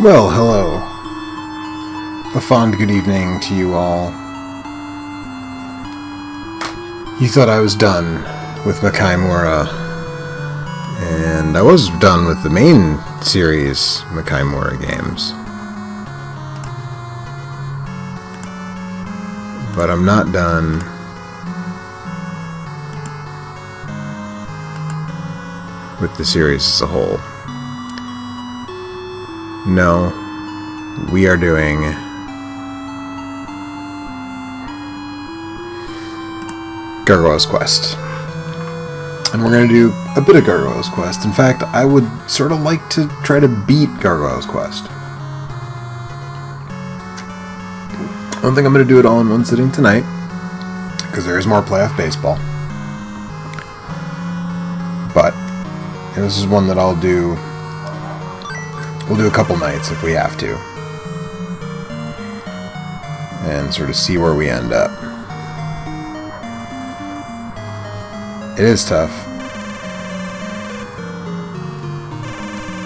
Well, hello. A fond good evening to you all. You thought I was done with Makaimura, and I was done with the main series Makaimura games. But I'm not done with the series as a whole. No, we are doing Gargoyle's Quest. And we're going to do a bit of Gargoyle's Quest. In fact, I would sort of like to try to beat Gargoyle's Quest. I don't think I'm going to do it all in one sitting tonight, because there is more playoff baseball. But this is one that I'll do. We'll do a couple nights if we have to, and sort of see where we end up. It is tough.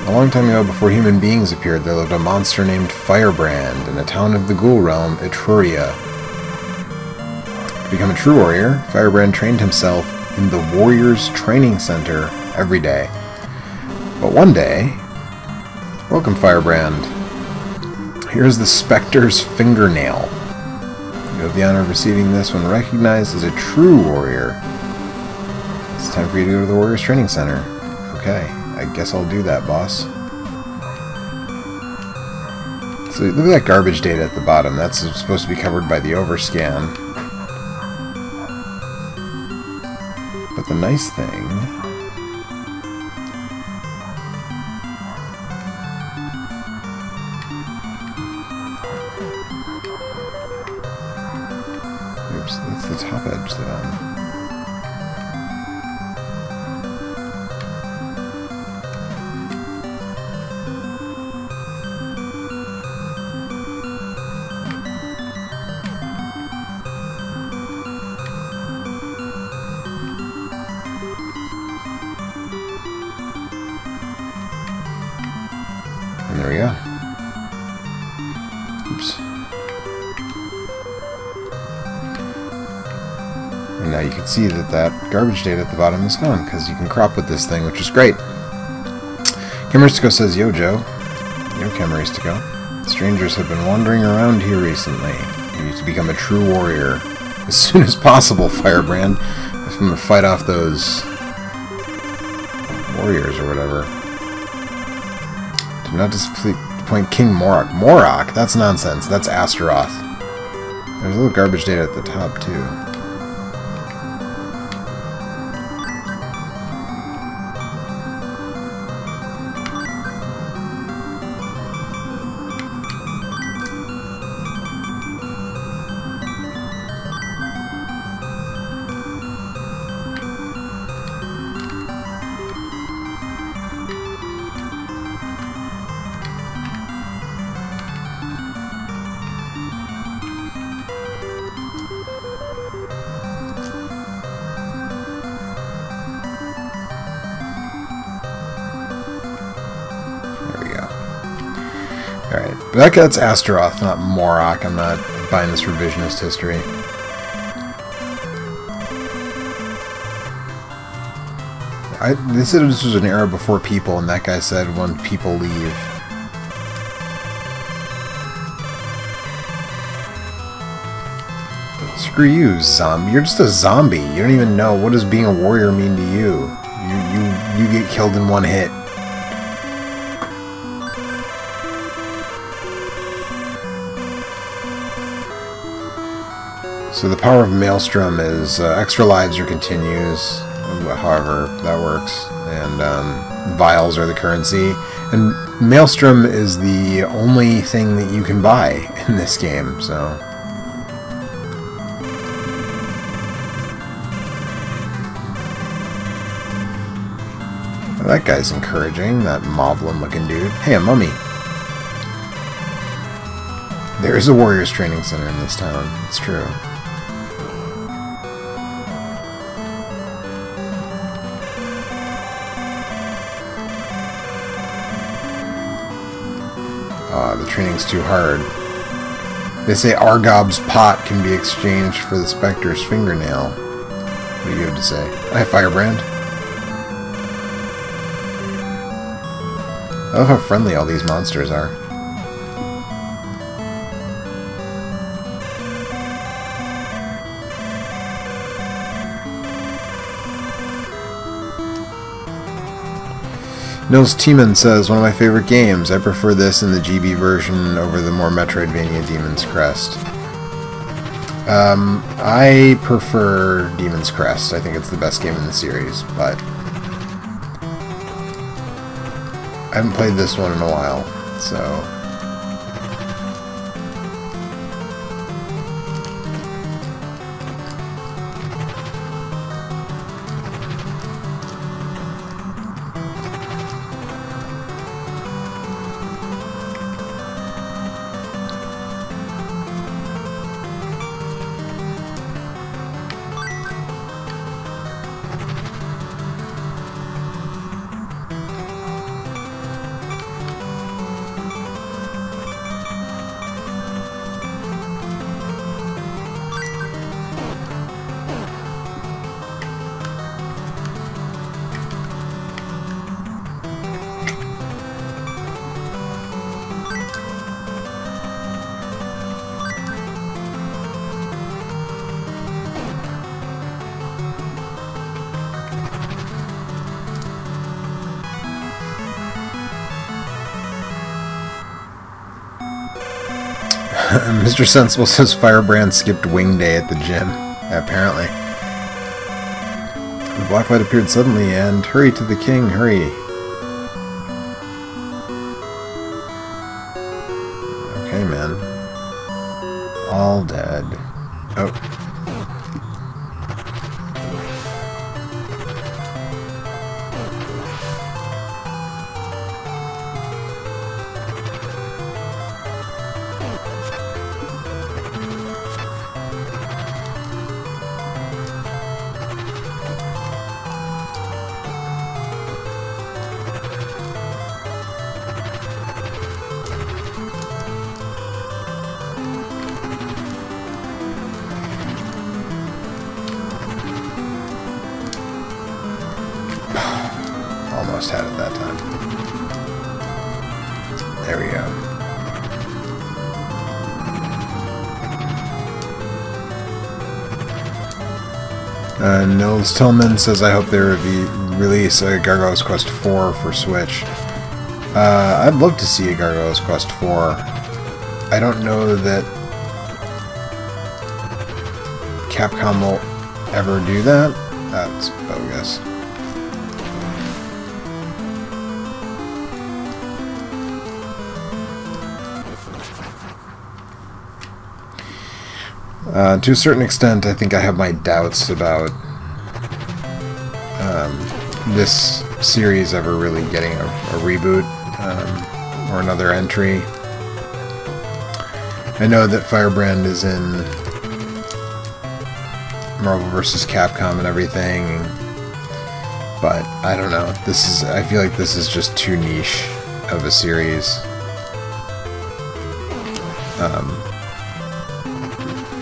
A long time ago, before human beings appeared, there lived a monster named Firebrand in a town of the ghoul realm, Etruria. To become a true warrior, Firebrand trained himself in the Warriors Training Center every day. But one day... Welcome, Firebrand. Here's the Spectre's fingernail. You have the honor of receiving this when recognized as a true warrior. It's time for you to go to the Warriors Training Center. Okay, I guess I'll do that, boss. So look at that garbage data at the bottom. That's supposed to be covered by the overscan. But the nice thing... Oops, that's the top edge that I'm... And there we go. Oops. And now you can see that that garbage data at the bottom is gone, because you can crop with this thing, which is great. Cameristico says, Yo, Joe. Yo, Cameristico. Strangers have been wandering around here recently. You need to become a true warrior as soon as possible, Firebrand. If I'm going to fight off those warriors or whatever. Do not disappoint King Morak. Morak? That's nonsense. That's Astaroth. There's a little garbage data at the top, too. Alright, but that's Astaroth, not Morak. I'm not buying this revisionist history. They said this was an era before people, and that guy said when people leave. Screw you, zombie. You're just a zombie. You don't even know. What does being a warrior mean to you? You get killed in one hit. So the power of Maelstrom is extra lives or continues, however that works, and vials are the currency. And Maelstrom is the only thing that you can buy in this game, so... That guy's encouraging, that Moblin-looking dude. Hey, a mummy! There is a Warriors Training Center in this town, it's true. The training's too hard. They say Argob's pot can be exchanged for the Spectre's fingernail. What do you have to say? Hi, Firebrand. I love how friendly all these monsters are. Nils Tiemann says, one of my favorite games. I prefer this in the GB version over the more Metroidvania Demon's Crest. I prefer Demon's Crest. I think it's the best game in the series, but I haven't played this one in a while, so... Mr. Sensible says Firebrand skipped Wing Day at the gym, apparently. The black light appeared suddenly, and hurry to the king, hurry. Okay, man. All dead. Oh. Almost had it that time. There we go. Nils Tillman says, I hope they release a Gargoyle's Quest 4 for Switch. I'd love to see a Gargoyle's Quest 4. I don't know that Capcom will ever do that. That's bogus. To a certain extent, I think I have my doubts about this series ever really getting a reboot or another entry. I know that Firebrand is in Marvel vs. Capcom and everything, but I don't know. I feel like this is just too niche of a series.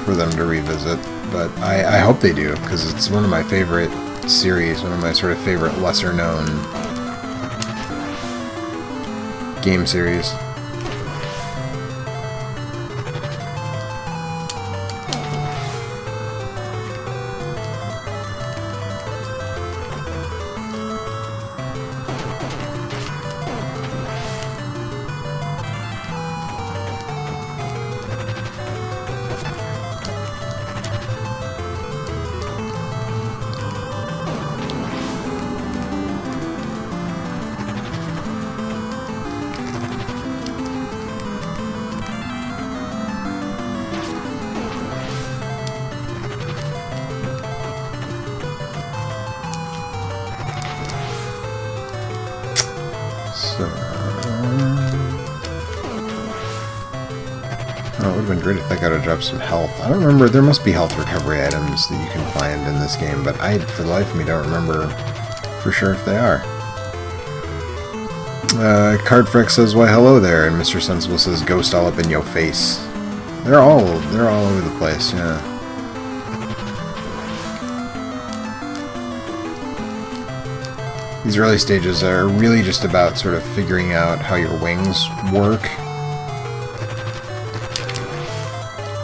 For them to revisit, but I hope they do, because it's one of my favorite series, one of my sort of favorite lesser known game series. Oh, it would have been great if that got to drop some health. I don't remember. There must be health recovery items that you can find in this game, but I, for the life of me, don't remember for sure if they are. Cardfreck says, "Why, hello there," and Mr. Sensible says, "Ghost all up in your face." They're all over the place, yeah. These early stages are really just about sort of figuring out how your wings work.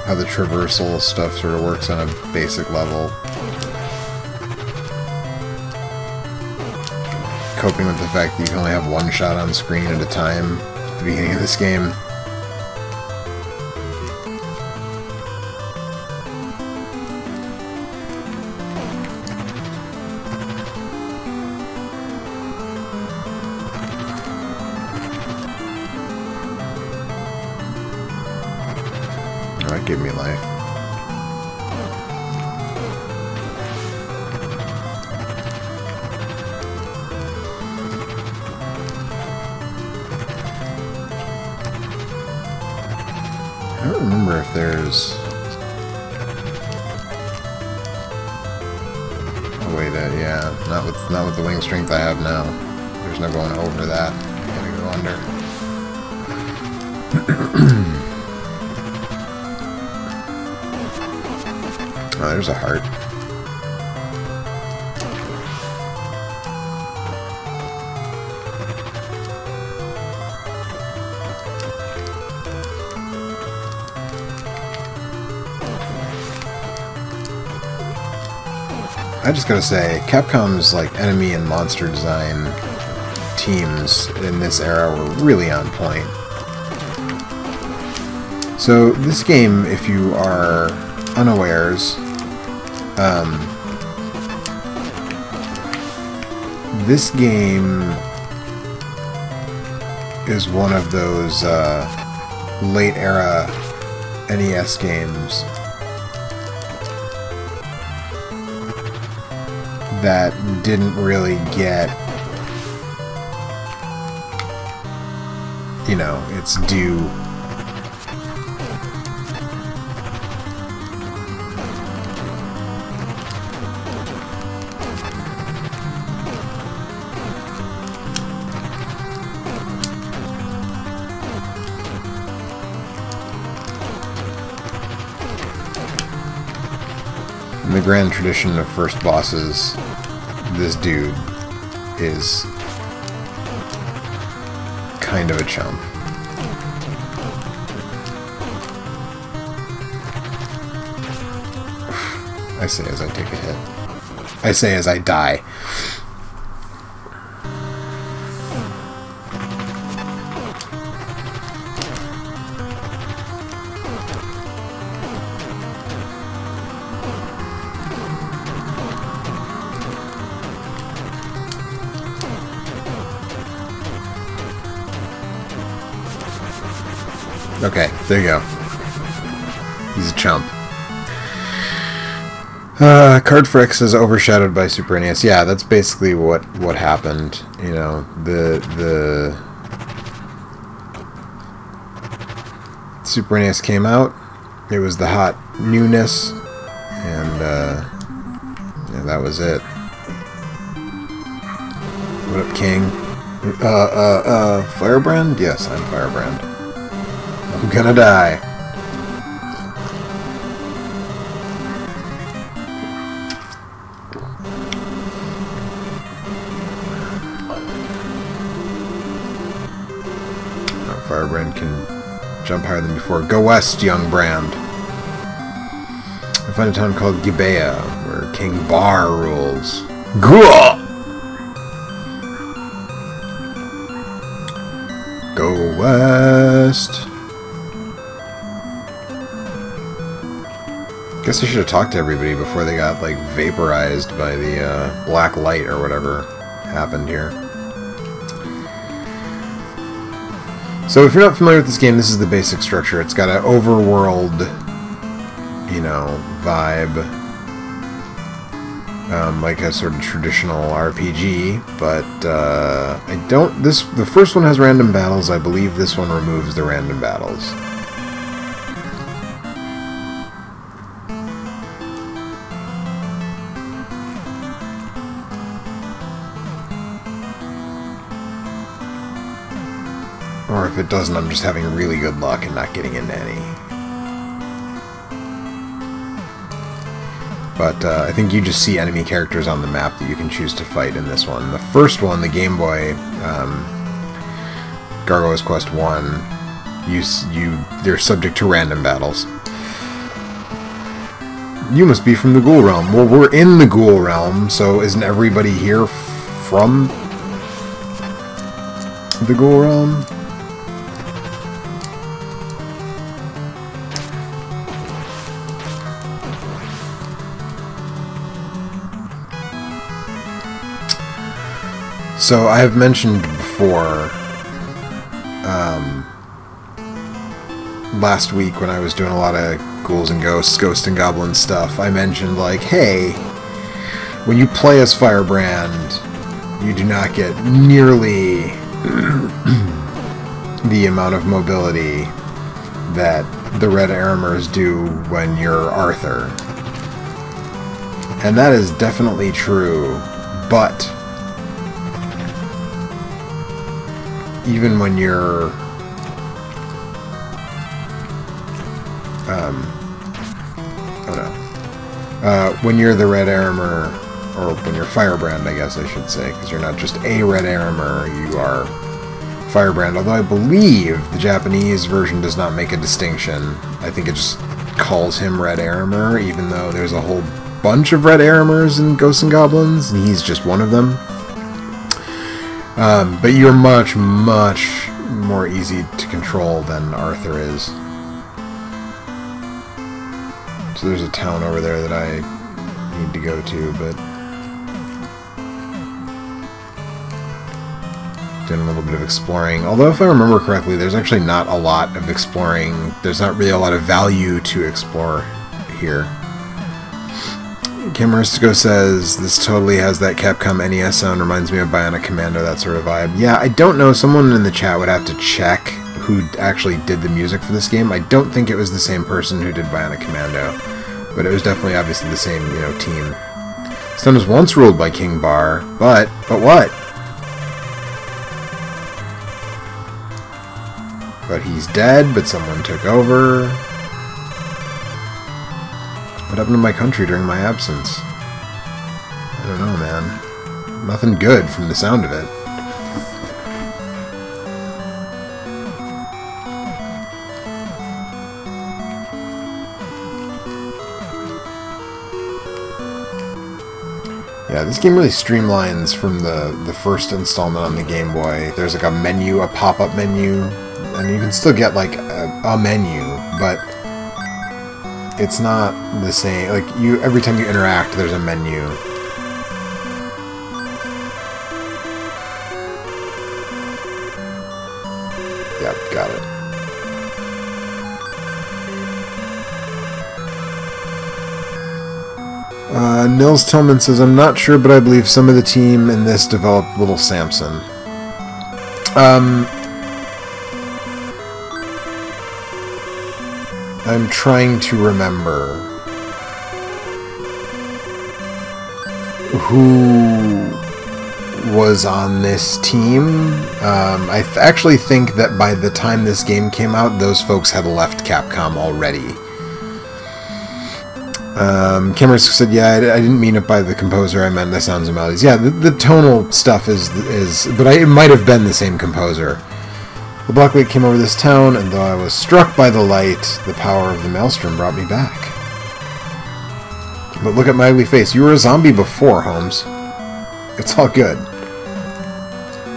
How the traversal stuff sort of works on a basic level. Coping with the fact that you can only have one shot on screen at a time at the beginning of this game. Oh, that gave me life. I don't remember if there's a way to, yeah, not with the wing strength I have now. There's no going over that. I gotta go under. Oh, there's a heart. I just gotta say, Capcom's like enemy and monster design teams in this era were really on point. So this game, if you are unawares, this game is one of those late era NES games that didn't really get, you know, its due. In the grand tradition of first bosses, this dude is kind of a chump. I say as I take a hit. I say as I die. Okay, there you go. He's a chump. Cardfreck says overshadowed by Super NES. Yeah, that's basically what happened. You know, the Super NES came out. It was the hot newness, and yeah, that was it. What up, King? Firebrand? Yes, I'm Firebrand. I'm gonna die. Oh, Firebrand can jump higher than before. Go west, young brand. I find a town called Gibeah, where King Bar rules. Gah! Go west. Guess I should have talked to everybody before they got, like, vaporized by the black light or whatever happened here. So if you're not familiar with this game, this is the basic structure. It's got an overworld, you know, vibe. Like a sort of traditional RPG, but I don't... The first one has random battles. I believe this one removes the random battles. if it doesn't, I'm just having really good luck and not getting into any. But I think you just see enemy characters on the map that you can choose to fight in this one. The first one, the Game Boy, Gargoyle's Quest 1, they're subject to random battles. You must be from the Ghoul Realm. Well, we're in the Ghoul Realm, so isn't everybody here from the Ghoul Realm? So I have mentioned before, last week when I was doing a lot of ghouls and ghosts, ghost and goblin stuff, I mentioned, like, hey, when you play as Firebrand, you do not get nearly the amount of mobility that the Red Aramers do when you're Arthur. And that is definitely true, but even when you're when you're the Red Aramer, or when you're Firebrand, I guess I should say, because you're not just a Red Aramer, you are Firebrand, although I believe the Japanese version does not make a distinction. I think it just calls him Red Aramer, even though there's a whole bunch of Red Aramers in Ghosts and Goblins, and he's just one of them. But you're much, much more easy to control than Arthur is. So there's a town over there that I need to go to, but doing a little bit of exploring. Although, if I remember correctly, there's actually not a lot of exploring. There's not really a lot of value to explore here. Camaristico says, this totally has that Capcom NES sound, reminds me of Bionic Commando, that sort of vibe. Yeah, I don't know, someone in the chat would have to check who actually did the music for this game. I don't think it was the same person who did Bionic Commando, but it was definitely obviously the same, team. This town was once ruled by King Bar, but what? But he's dead, but someone took over. What happened to my country during my absence? I don't know, man. Nothing good from the sound of it. Yeah, this game really streamlines from the first installment on the Game Boy. There's like a menu, a pop-up menu, and you can still get like a menu, but it's not the same. Like, every time you interact, there's a menu. Yep, got it. Nils Tillman says, I'm not sure, but I believe some of the team in this developed Little Samson. I'm trying to remember who was on this team. I actually think that by the time this game came out, those folks had left Capcom already. Cameron said, yeah, I didn't mean it by the composer, I meant the sounds and melodies. Yeah, the tonal stuff is but it might have been the same composer. The Black Light came over this town, and though I was struck by the light, the power of the Maelstrom brought me back. But look at my ugly face. You were a zombie before, Holmes. It's all good.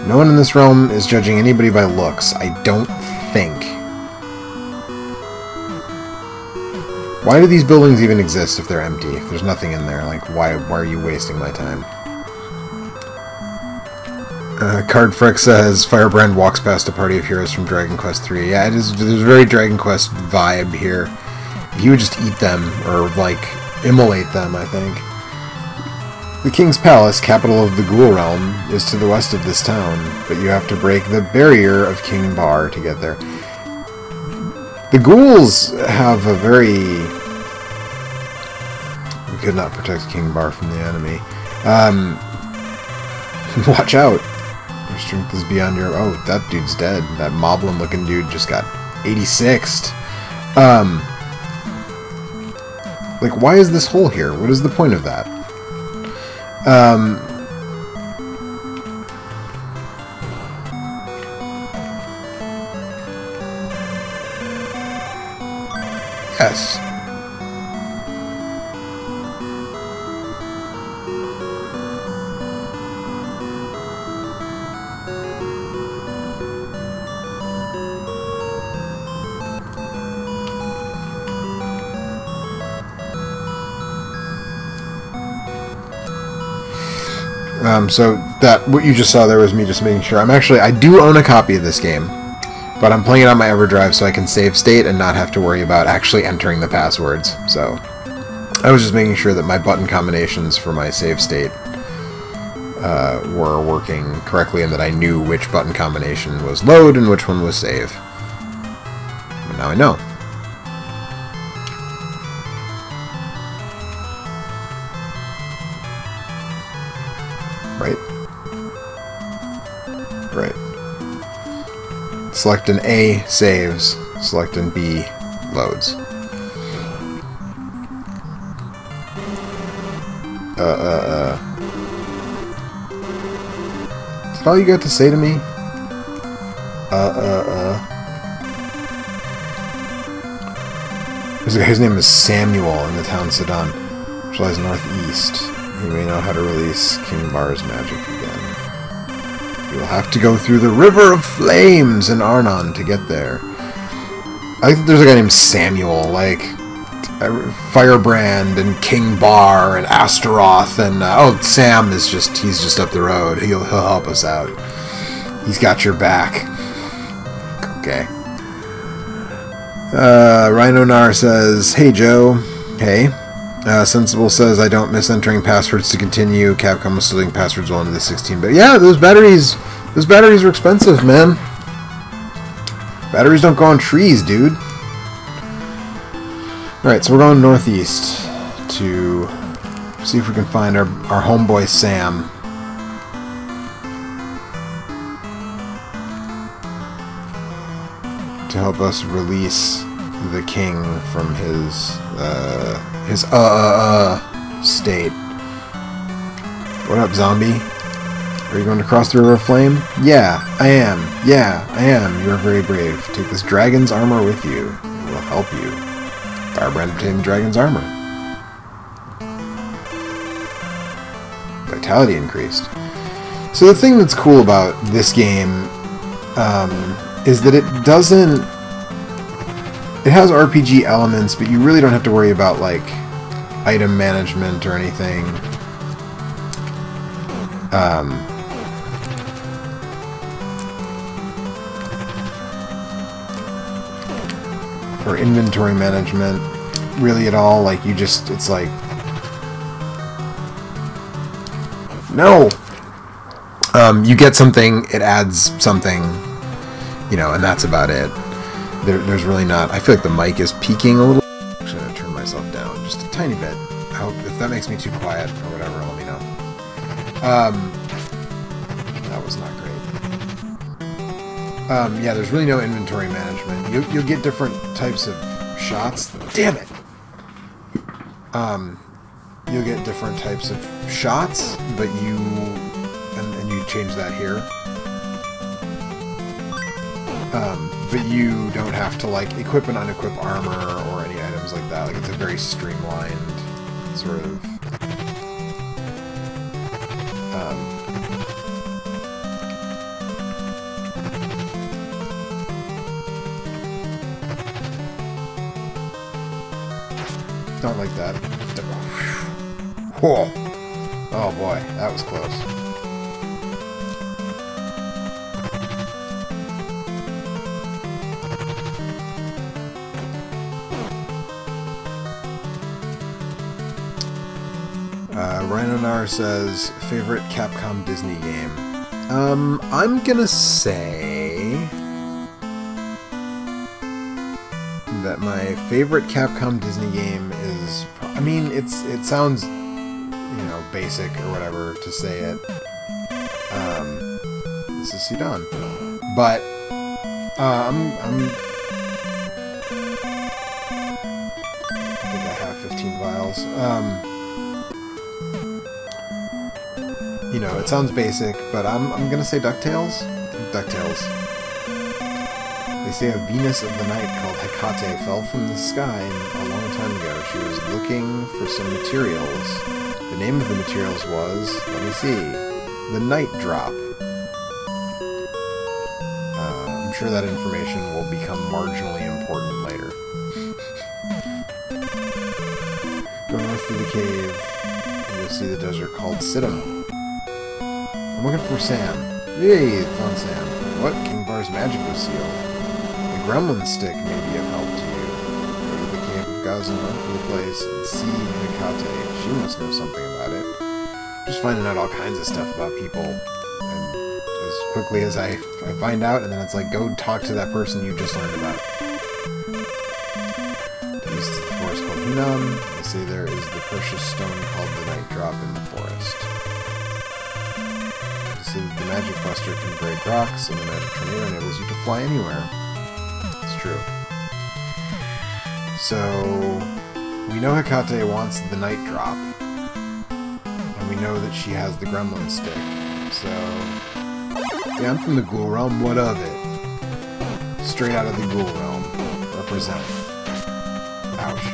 No one in this realm is judging anybody by looks, I don't think. Why do these buildings even exist if they're empty? If there's nothing in there, like, why are you wasting my time? Cardfreck says, Firebrand walks past a party of heroes from Dragon Quest 3. Yeah, there's a very Dragon Quest vibe here. He would just eat them, or, like, immolate them, I think. The King's Palace, capital of the Ghoul Realm, is to the west of this town, but you have to break the barrier of King Bar to get there. The ghouls have a very... We could not protect King Bar from the enemy. Watch out. Your strength is beyond your... Oh, that dude's dead. That moblin-looking dude just got 86'd. Like, why is this hole here? What is the point of that? Yes. So that, what you just saw there was me just making sure. I do own a copy of this game, but I'm playing it on my EverDrive so I can save state and not have to worry about actually entering the passwords. So I was just making sure that my button combinations for my save state were working correctly and that I knew which button combination was load and which one was save. But now I know. Right. Select an A, saves. Select an B, loads. Is that all you got to say to me? There's a guy whose name is Samuel in the town Sedan, which lies northeast. You may know how to release King Bar's magic again. You'll have to go through the River of Flames in Arnon to get there. I think there's a guy named Samuel, like Firebrand and King Bar and Astaroth, and oh, Sam is he's just up the road. He'll help us out. He's got your back. Okay. Rhino Nar says, "Hey Joe." Hey. Sensible says, "I don't miss entering passwords to continue. Capcom was still doing passwords well into the 16-bit." Yeah, those batteries are expensive, man. Batteries don't grow on trees, dude. Alright, so we're going northeast to see if we can find our homeboy Sam. To help us release the king from his state. What up, zombie? Are you going to cross the River of Flame? Yeah, I am. Yeah, I am. You are very brave. Take this dragon's armor with you. It will help you. Firebrand obtained dragon's armor. Vitality increased. So the thing that's cool about this game is that it doesn't... It has RPG elements, but you really don't have to worry about, like, item management or anything. Or inventory management, really at all. Like, you just, it's like... No! You get something, it adds something, you know, and that's about it. There's really not... I feel like the mic is peaking a little. Actually, I'm going to turn myself down just a tiny bit. I hope if that makes me too quiet or whatever, let me know. That was not great. Yeah, there's really no inventory management. You'll get different types of shots. Damn it! You'll get different types of shots, but you... And you change that here. But you don't have to, like, equip and unequip armor or any items like that. Like, it's a very streamlined sort of... Don't like that. Whoa! Oh boy, that was close. Rhinonar says, favorite Capcom Disney game? I'm gonna say that my favorite Capcom Disney game is... I mean, it sounds, you know, basic or whatever to say it. This is Sidon. But I think I have 15 vials. You know, it sounds basic, but I'm gonna say DuckTales. DuckTales. They say a Venus of the night called Hecate fell from the sky a long time ago. She was looking for some materials. The name of the materials was, let me see, the Night Drop. I'm sure that information will become marginally important later. Go north through the cave, and you'll see the desert called Siddim. I'm looking for Sam. Yay, found Sam. What? King Bar's magic was sealed. The gremlin stick may be of help to you. Go to the cave of Gazan, run through the place, and see Hecate. She must know something about it. Just finding out all kinds of stuff about people. And as quickly as I find out, and then it's like, go talk to that person you just learned about. East is the forest called Hinam. They say there is the precious stone called the Night Drop in the forest. They say that the magic buster can break rocks, and the magic tornado enables you to fly anywhere. It's true. So, we know Hecate wants the Night Drop. And we know that she has the gremlin stick. So, yeah, I'm from the Ghoul Realm. What of it? Straight out of the Ghoul Realm. Represent. Ouch.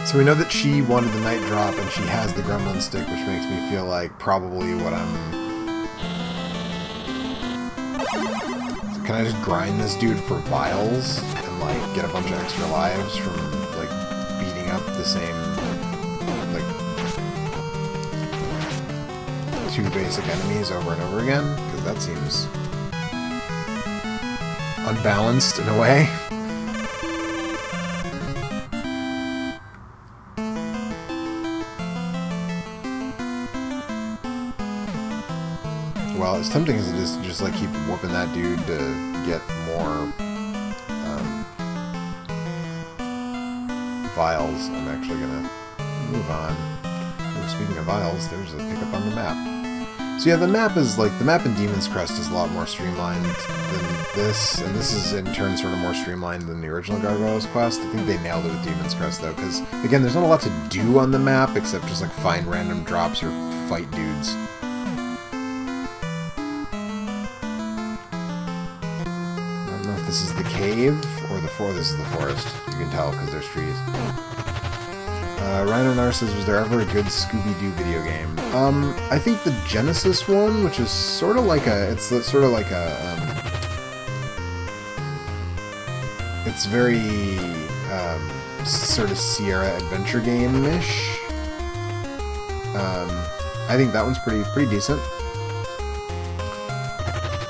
So we know that she wanted the Night Drop, and she has the gremlin stick, which makes me feel like probably what I'm... So can I just grind this dude for vials and, like, get a bunch of extra lives from, like, beating up the same, like, 2 basic enemies over and over again? Because that seems unbalanced in a way. Well, as tempting as it is to just like keep whooping that dude to get more vials, I'm actually gonna move on. Oh, speaking of vials, there's a pickup on the map. So yeah, the map is like, the map in Demon's Crest is a lot more streamlined than this, and this is in turn sort of more streamlined than the original Gargoyle's quest. I think they nailed it with Demon's Crest though, because again, there's not a lot to do on the map except just like find random drops or fight dudes. This is the cave, or the forest. This is the forest. You can tell because there's trees. Rhino Nar says, was there ever a good Scooby-Doo video game? I think the Genesis one, which is sort of like a, it's sort of like a, it's very, sort of Sierra adventure game-ish. I think that one's pretty decent.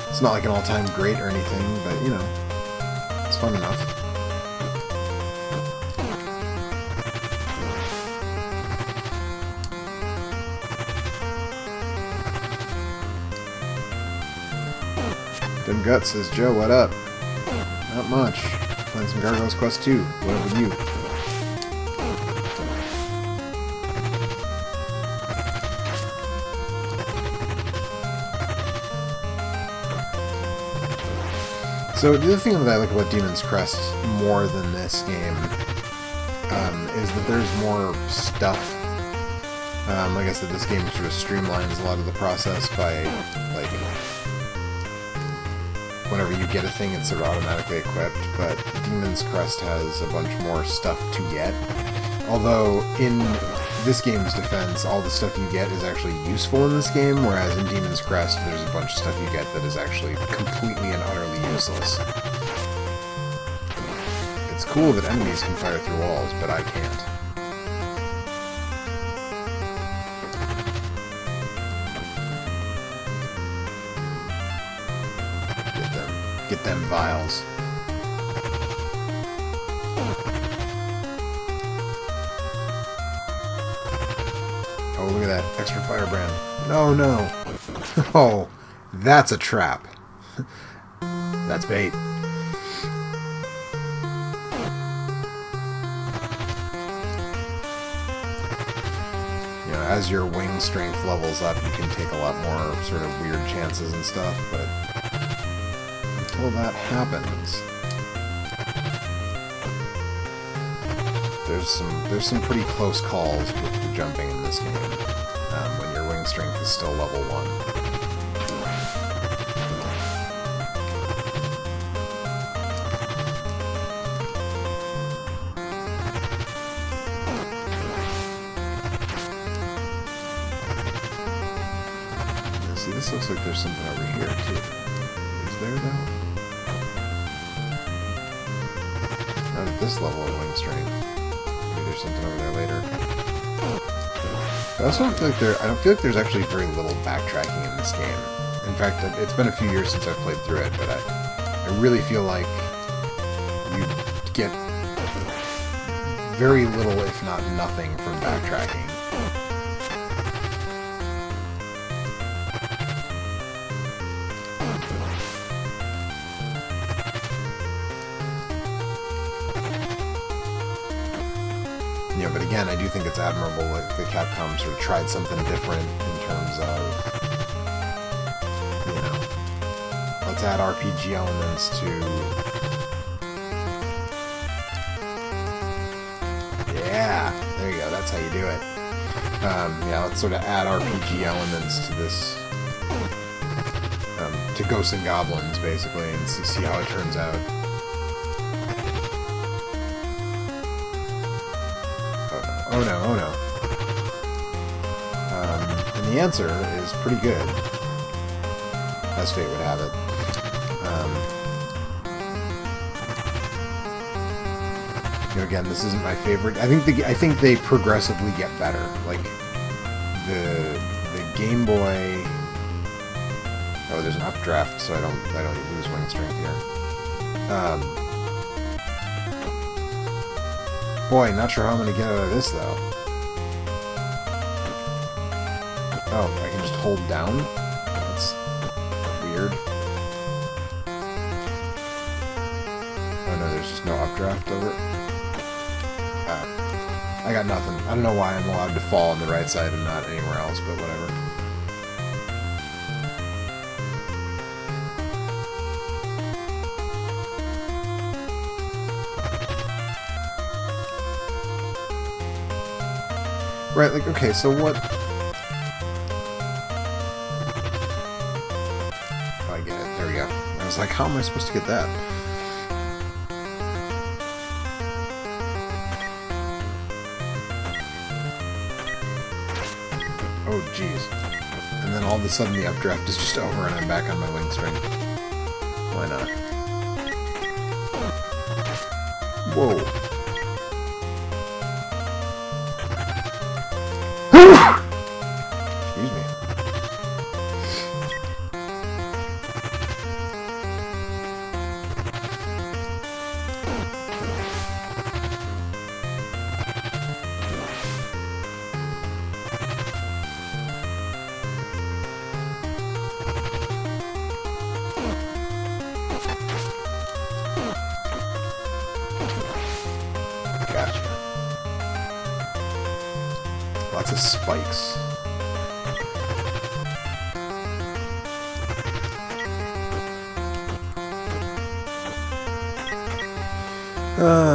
It's not like an all-time great or anything, but, you know, it's fun enough. Dim Gut says, Joe, what up? Not much. Playing some Gargoyle's Quest 2. What up with you? So the other thing that I like about Demon's Crest more than this game is that there's more stuff. Like I said, this game sort of streamlines a lot of the process by, like, whenever you get a thing, it's sort of automatically equipped, but Demon's Crest has a bunch more stuff to get. Although, in this game's defense, all the stuff you get is actually useful in this game, whereas in Demon's Crest, there's a bunch of stuff you get that is actually completely and utterly useless. It's cool that enemies can fire through walls, but I can't. Get them vials. Oh, look at that. Extra Firebrand. No, no. Oh, That's a trap. That's bait. You know, as your wing strength levels up, you can take a lot more sort of weird chances and stuff, but until that happens, there's some pretty close calls with the jumping in this game, when your wing strength is still level 1. See, this looks like there's something over here, too. Is there, though? Not at this level of wing strength. Maybe there's something over there later. I also don't feel like I don't feel like there's actually very little backtracking in this game. In fact, it's been a few years since I've played through it, but I really feel like you get very little, if not nothing, from backtracking. You know, but again, I do think it's admirable that the Capcom sort of tried something different in terms of, you know, let's add RPG elements to... Yeah! There you go, that's how you do it. Yeah, let's sort of add RPG elements to this, to Ghosts and Goblins, basically, and see how it turns out. Oh no, oh no. And the answer is pretty good, as fate would have it. You know, again, this isn't my favorite. I think they progressively get better. Like the Game Boy. Oh, there's an updraft, so I don't lose wing strength here. Boy, not sure how I'm going to get out of this, though. Oh, I can just hold down? That's weird. Oh no, there's just no updraft over it. I got nothing. I don't know why I'm allowed to fall on the right side and not anywhere else, but whatever. Right, like, okay, so what... Oh, I get it. There we go. I was like, how am I supposed to get that? Oh, jeez. And then all of a sudden the updraft is just over and I'm back on my wing string. Why not? Whoa. Excuse me. Gotcha. Lots of spikes.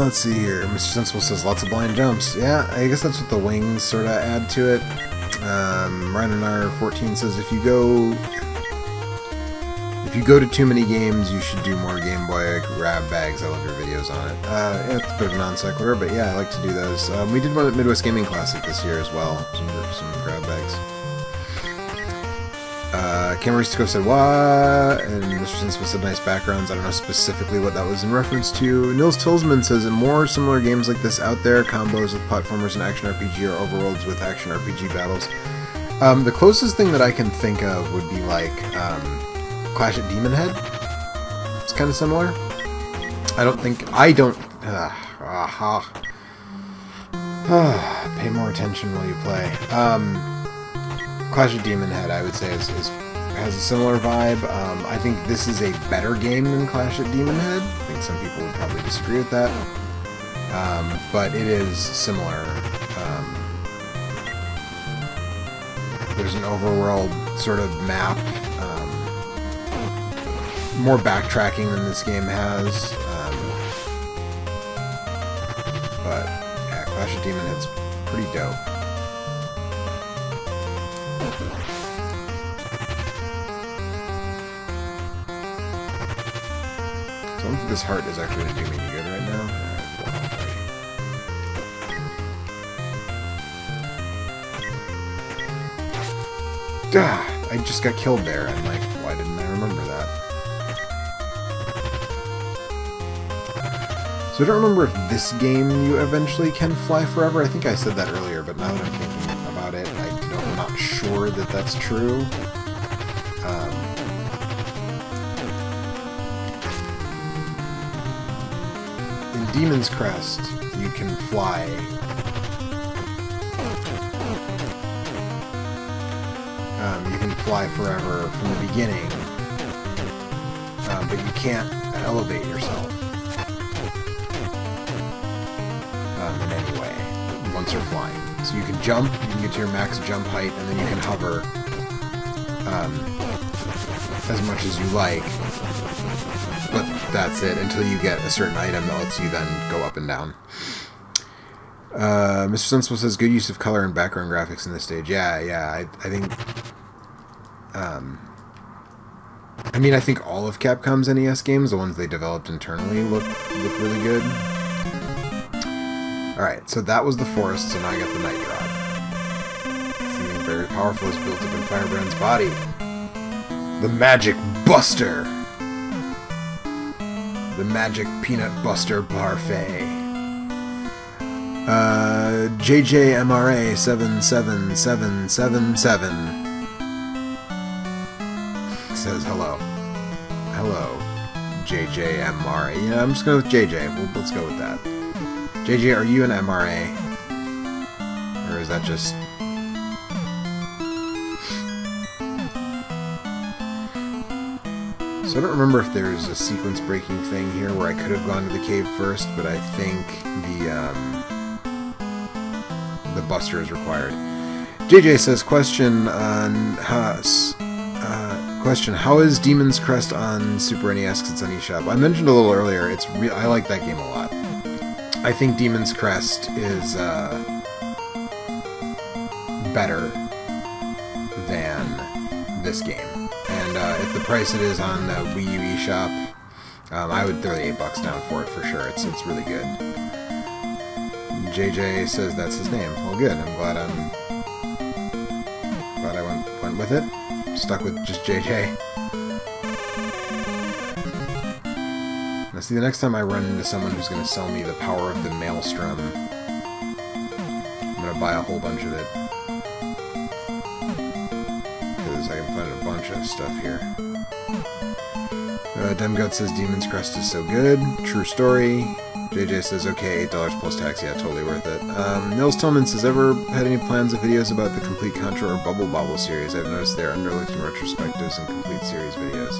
Let's see here. Mr. Sensible says lots of blind jumps. Yeah, I guess that's what the wings sort of add to it. Ryan14 says if you go to too many games, you should do more Game Boy grab bags. I love your videos on it. It's a bit of a non sequitur, but yeah, I like to do those. We did one at Midwest Gaming Classic this year as well. Some grab bags. Camaristico said, what? And Mr. Sensible said, nice backgrounds. I don't know specifically what that was in reference to. Nils Tilsman says, more similar games like this out there, combos with platformers and action RPG or overworlds with action RPG battles. The closest thing that I can think of would be like Clash at Demon Head. It's kind of similar. Pay more attention while you play. Clash of Demon Head, I would say, is has a similar vibe. I think this is a better game than Clash at Demon Head. I think some people would probably disagree with that. But it is similar. There's an overworld sort of map. More backtracking than this game has. But yeah, Clash of Demon Head's pretty dope. So I don't think this heart is actually going to do me any good right now. I just got killed there, and like, why didn't I remember that? So I don't remember if this game you eventually can fly forever. I think I said that earlier, but now that I'm thinking about it, I'm not sure that that's true. In Demon's Crest, you can fly. You can fly forever from the beginning, but you can't elevate yourself in any way once you're flying. So you can jump, you can get to your max jump height, and then you can hover as much as you like, but that's it until you get a certain item that lets you then go up and down. Mr. Sensible says, good use of color and background graphics in this stage. Yeah, I think... I mean, I think all of Capcom's NES games, the ones they developed internally, look really good. Alright, so that was the forest, so now I got the Night Drop. Something very powerful is built up in Firebrand's body. The Magic Buster! The Magic Peanut Buster Parfait. JJMRA 77777 says hello. Hello, JJMRA. Yeah, I'm just going with JJ. Let's go with that. JJ, are you an MRA? Or is that just... So I don't remember if there's a sequence breaking thing here where I could have gone to the cave first, but I think the Buster is required. JJ says, question on how is Demon's Crest on Super NES? 'Cause it's on eShop. I mentioned a little earlier. I like that game a lot. I think Demon's Crest is better than this game. And if the price it is on the Wii U eShop, I would throw the $8 down for it for sure. It's really good. JJ says that's his name. Well, good. I'm glad I went with it. Stuck with just JJ. Now, see, the next time I run into someone who's going to sell me the power of the Maelstrom, I'm going to buy a whole bunch of it. Because I can find a bunch of stuff here. Demgut says Demon's Crest is so good. True story. JJ says, okay, $8 plus tax. Yeah, totally worth it. Nils Tillman says, ever had any plans of videos about the complete Contra or Bubble Bobble series? I've noticed they're underlooked in retrospectives and complete series videos.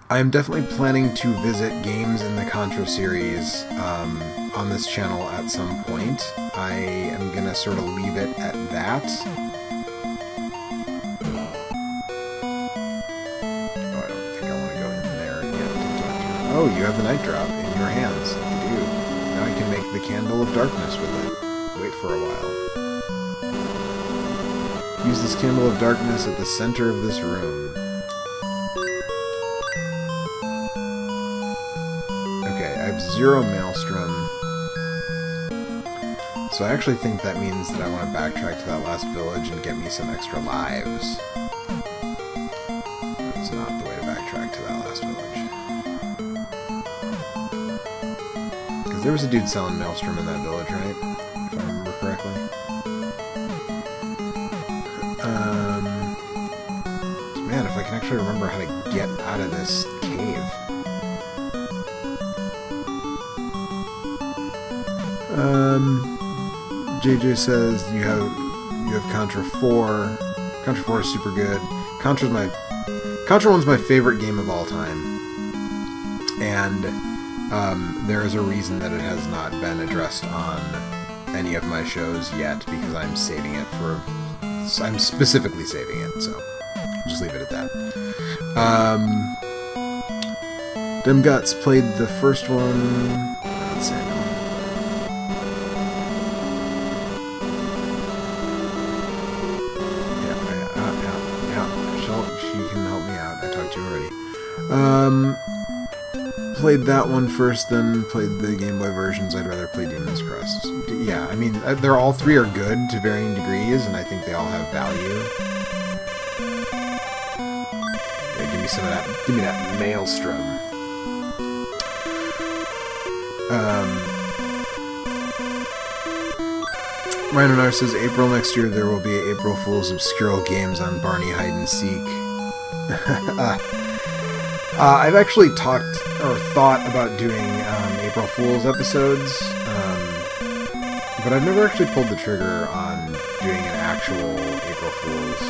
I'm definitely planning to visit games in the Contra series on this channel at some point. I am going to sort of leave it at that. Oh, you have the Night Drop in your hands. You do. Now I can make the Candle of Darkness with it. Wait for a while. Use this Candle of Darkness at the center of this room. Okay, I have 0 Maelstrom. So I actually think that means that I want to backtrack to that last village and get me some extra lives. That's not the way to backtrack to that last village. There was a dude selling Maelstrom in that village, right? If I remember correctly. Man, if I can actually remember how to get out of this cave. JJ says you have have Contra 4. Contra 4 is super good. Contra 1's my favorite game of all time. And there is a reason that it has not been addressed on any of my shows yet, because I'm saving it for... I'm specifically saving it, so just leave it at that. Dem Guts played the first one. Let's see. She can help me out. I talked to you already. Played that one first, then played the Game Boy versions. I'd rather play Demon's Crest. Yeah, I mean, they're all three are good to varying degrees, and I think they all have value. Yeah, give me some of that. Give me that Maelstrom. Ryan O'Nar says April next year there will be April Fool's Obscure Games on Barney Hide and Seek. I've actually talked or thought about doing April Fool's episodes, but I've never actually pulled the trigger on doing an actual April Fool's.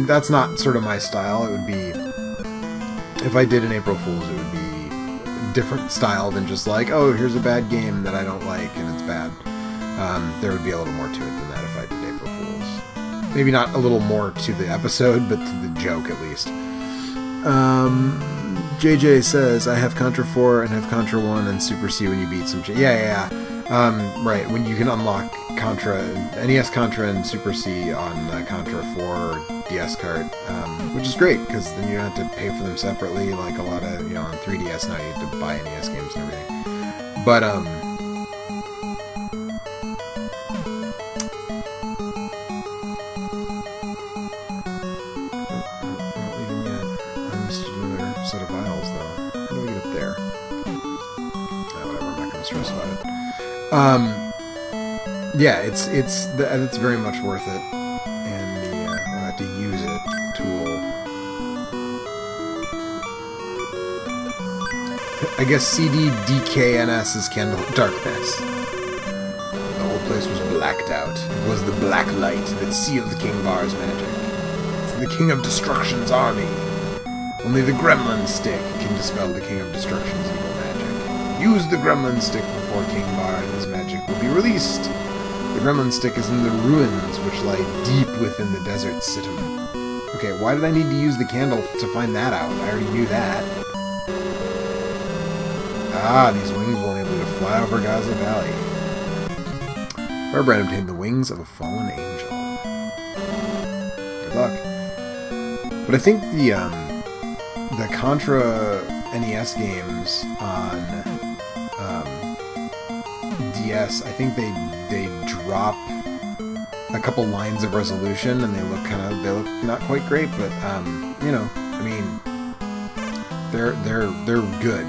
That's not sort of my style. It would be, if I did an April Fool's, it would be a different style than just like, oh, here's a bad game that I don't like and it's bad. There would be a little more to it than that if I did April Fool's. Maybe not a little more to the episode, but to the joke at least. JJ says, I have Contra 4 and have Contra 1 and Super C when you beat some... Yeah. Right, when you can unlock Contra, NES Contra and Super C on the Contra 4 DS cart, which is great, because then you don't have to pay for them separately, like a lot of, on 3DS now you have to buy NES games and everything. But, set of vials, though. How do we get up there? Whatever, I'm not going to stress about it. Yeah, it's very much worth it, and the we'll have to use it tool. I guess CDDKNS is Candle of Darkness. The whole place was blacked out. It was the black light that sealed King Bar's magic. It's the King of Destruction's army. Only the Gremlin Stick can dispel the King of Destruction's evil magic. Use the Gremlin Stick before King Bar and his magic will be released. The Gremlin Stick is in the ruins which lie deep within the desert Situm. Okay, why did I need to use the candle to find that out? I already knew that. Ah, these wings will enable you to fly over Gaza Valley. Firebrand obtained the wings of a fallen angel. Good luck. But I think the Contra NES games on DS, I think they drop a couple lines of resolution and they look not quite great, but I mean, they're good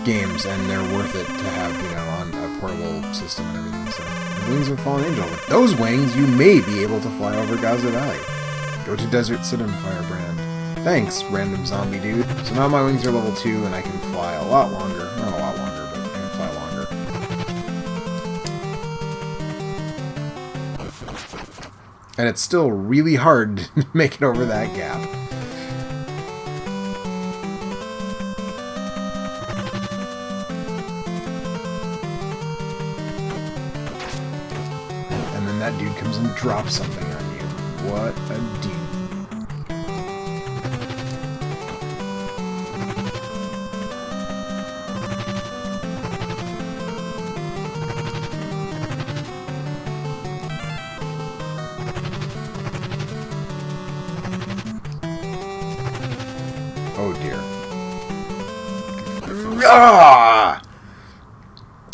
games and they're worth it to have on a portable system and everything. So, the wings of a fallen angel. With those wings, you may be able to fly over Gaza Valley. Go to Desert Situm, Firebrand. Thanks, random zombie dude. So now my wings are level 2 and I can fly a lot longer. Not a lot longer, but I can fly longer. And it's still really hard to make it over that gap. And then that dude comes and drops something on you. What a dude. Oh dear. Ah!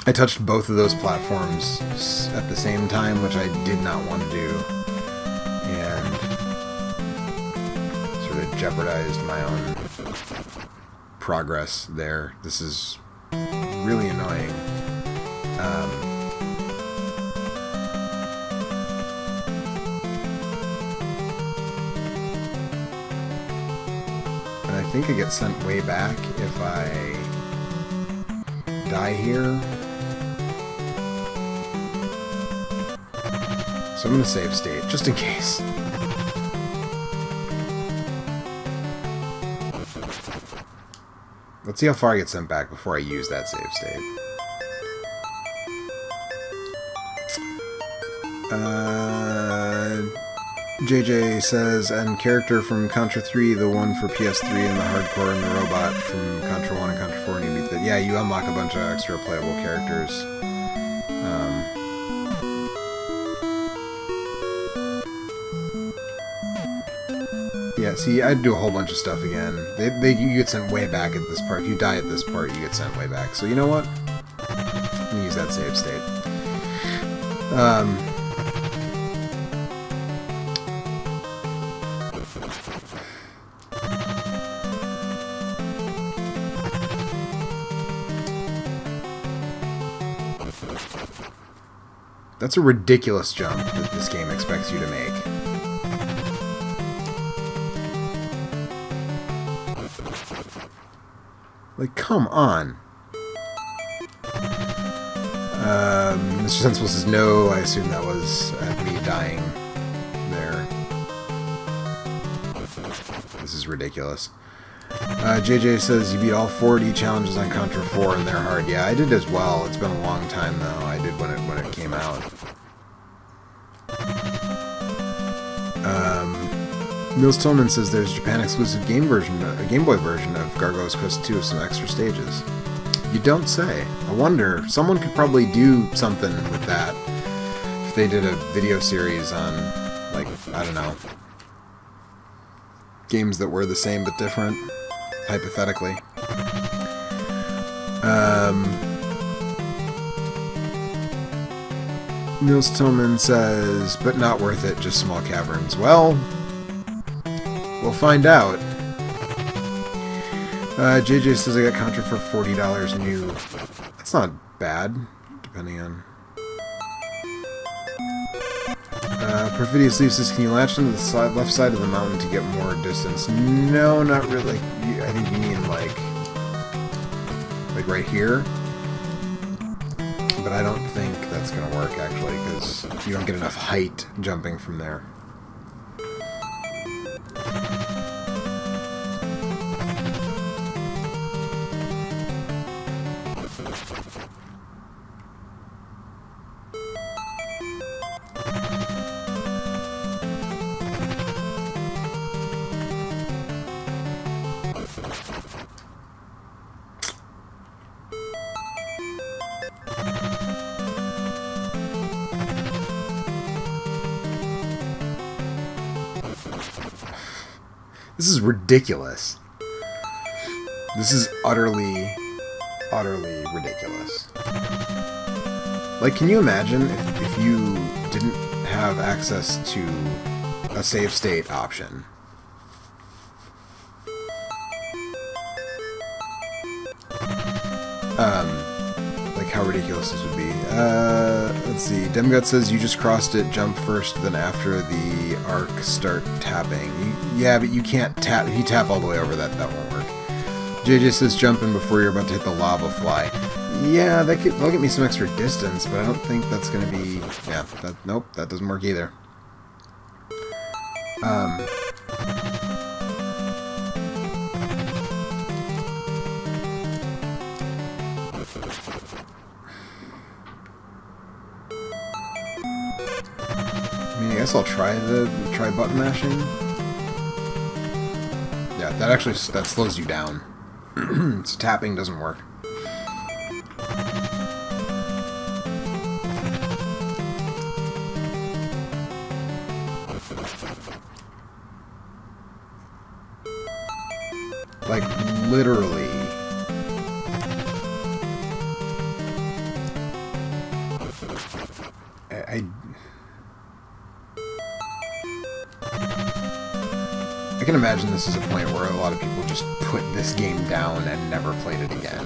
I touched both of those platforms at the same time, which I did not want to do. And sort of jeopardized my own progress there. This is really annoying. I think I get sent way back if I die here. So I'm going to save state, just in case. Let's see how far I get sent back before I use that save state. JJ says, and character from Contra 3, the one for PS3, and the hardcore and the robot from Contra 1 and Contra 4, and you beat that. Yeah, you unlock a bunch of extra playable characters. Yeah, see, I'd do a whole bunch of stuff again. You get sent way back at this part. If you die at this part, you get sent way back. So you know what? I'm gonna use that save state. That's a ridiculous jump that this game expects you to make. Like, come on. Mr. Sensible says no. I assume that was me dying there. This is ridiculous. JJ says you beat all 40 challenges on Contra 4 and they're hard. Yeah, I did as well. It's been a long time though. I did when it came out. Mills Tillman says there's a Japan exclusive Game Boy version of Gargoyle's Quest 2 with some extra stages. You don't say. I wonder, someone could probably do something with that if they did a video series on, like, I don't know, games that were the same but different, hypothetically. Mills Tillman says, but not worth it, just small caverns. Well, we'll find out. JJ says I got Contra for $40 new. That's not bad, depending on... Perfidious Leaf says, can you latch into the left side of the mountain to get more distance? No, not really. I think you mean, like right here. But I don't think that's going to work, actually, because you don't get enough height jumping from there. This is ridiculous. This is utterly, utterly ridiculous. Like, can you imagine if you didn't have access to a save state option? Like how ridiculous this would be. Let's see. Demgut says you just crossed it, jump first, then after the arc start tapping. Yeah, but you can't tap. If you tap all the way over, that won't work. JJ says jump in before you're about to hit the lava fly. Yeah, that'll get me some extra distance, but I don't think that's gonna be. Yeah, nope, that doesn't work either. I guess I'll try button mashing. Yeah, that slows you down. So tapping doesn't work. Like literally. I can imagine this is a point where a lot of people just put this game down and never played it again.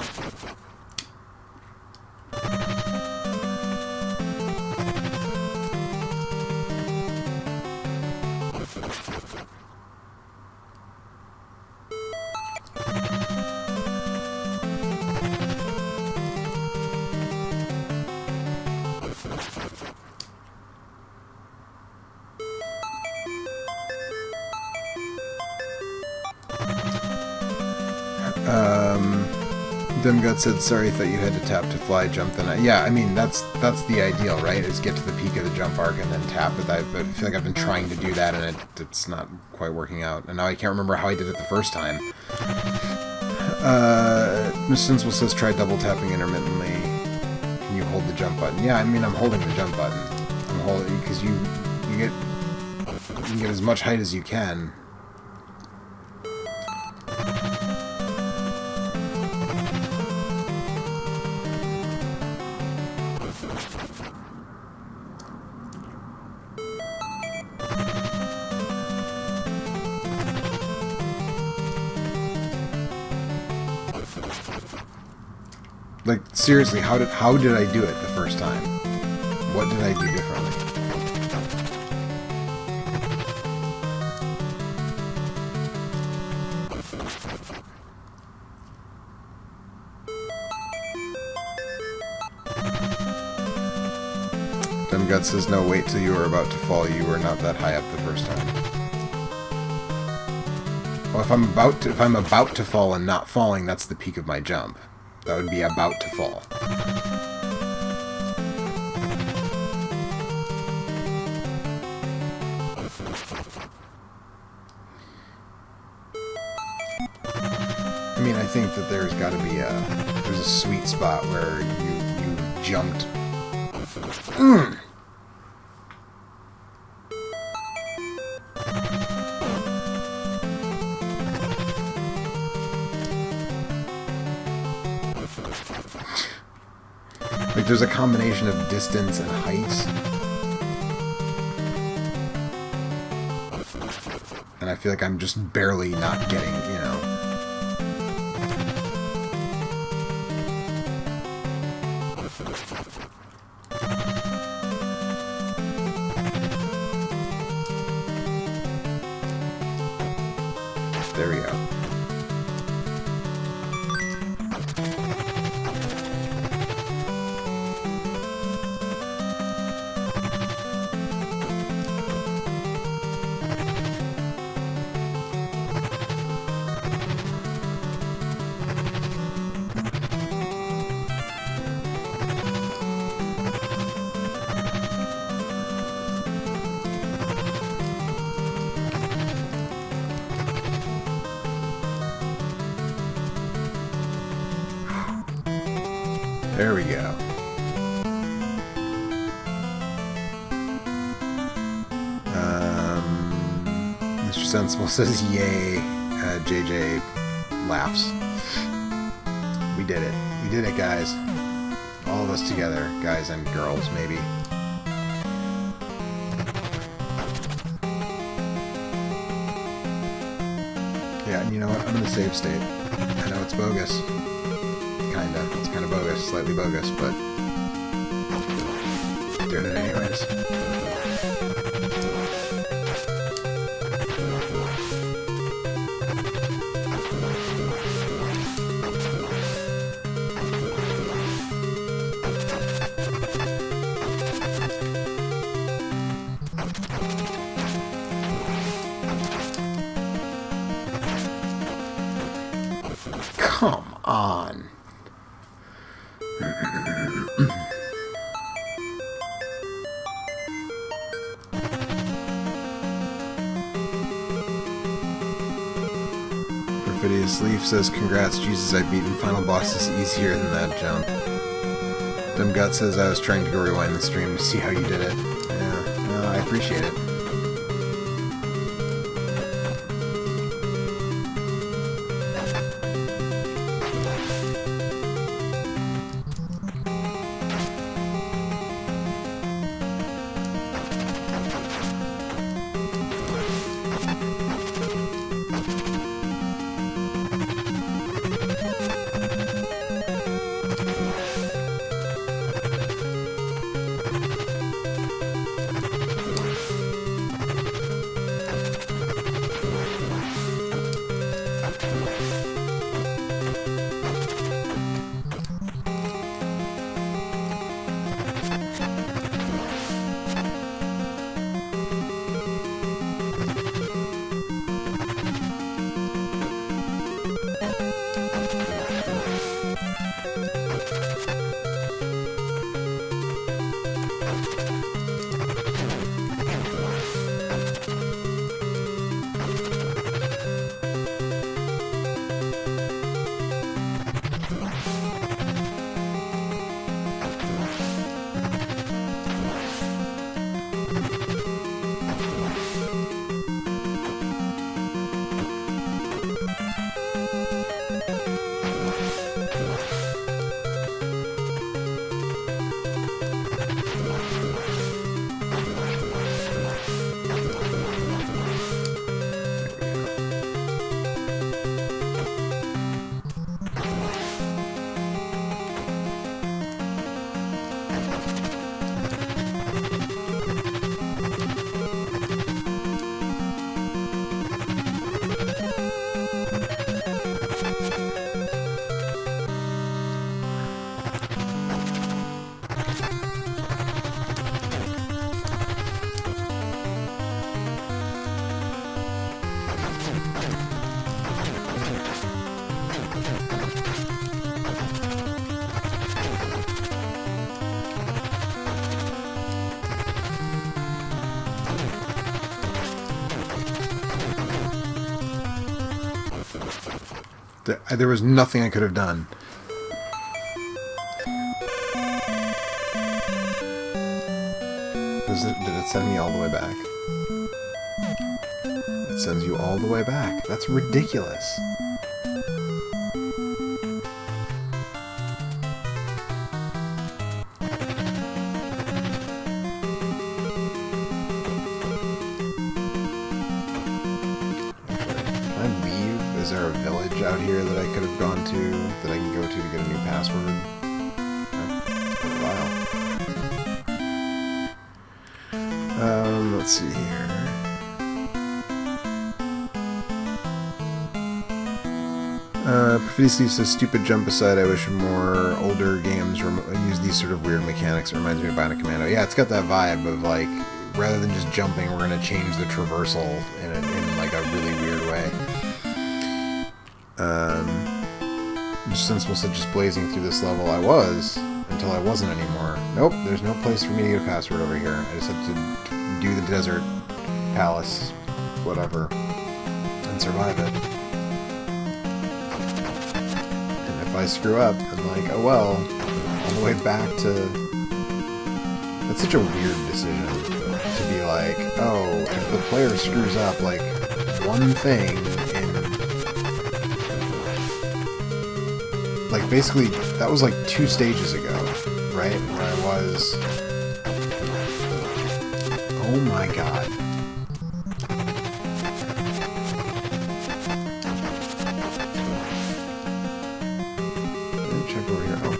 Demgut said, sorry, thought you had to tap to fly, jump, then yeah, I mean, that's the ideal, right? Is get to the peak of the jump arc and then tap it. But I feel like I've been trying to do that, and it's not quite working out. And now I can't remember how I did it the first time. Ms. Sinswell says, try double tapping intermittently. Can you hold the jump button? Yeah, I mean, I'm holding the jump button. I'm holding, because you can get as much height as you can. Like, seriously, how did I do it the first time? What did I do differently? Demgut says, no, wait till you were about to fall. You were not that high up the first time. Well, if I'm about to fall and not falling, that's the peak of my jump. That would be about to fall. I mean, I think that there's got to be there's a sweet spot where you jumped. Like, there's a combination of distance and height. And I feel like I'm just barely not getting, you know. There we go. There we go. Mr. Sensible says, yay. JJ laughs. We did it. We did it, guys. All of us together. Guys and girls, maybe. Yeah, and you know what? I'm in the save state. I know it's bogus. Kinda. It's kind of bogus. Slightly bogus, but doing it anyways. Come on. Perfidious Leaf says, congrats, Jesus, I've beaten final bosses easier than that jump. Demgut says, I was trying to go rewind the stream to see how you did it. Yeah, no, I appreciate it. There was nothing I could have done. Did it send me all the way back? It sends you all the way back. That's ridiculous. Is there a village out here that I could have gone to, that I can go to get a new password? Wow. Let's see here. Perfidy Steve says, stupid jump aside, I wish more older games use these sort of weird mechanics. It reminds me of Bionic Commando. Yeah, it's got that vibe of, like, rather than just jumping, we're going to change the traversal in like, a really weird way. Sensible said just blazing through this level. I was, until I wasn't anymore. Nope, there's no place for me to get a password over here. I just have to do the desert palace, whatever, and survive it. And if I screw up, I'm like, oh well, all the way back to... That's such a weird decision, to be like, oh, if the player screws up, like, one thing in... Like, basically, that was like 2 stages ago, right? Where I was... Oh my god. Let me check over here. Oh,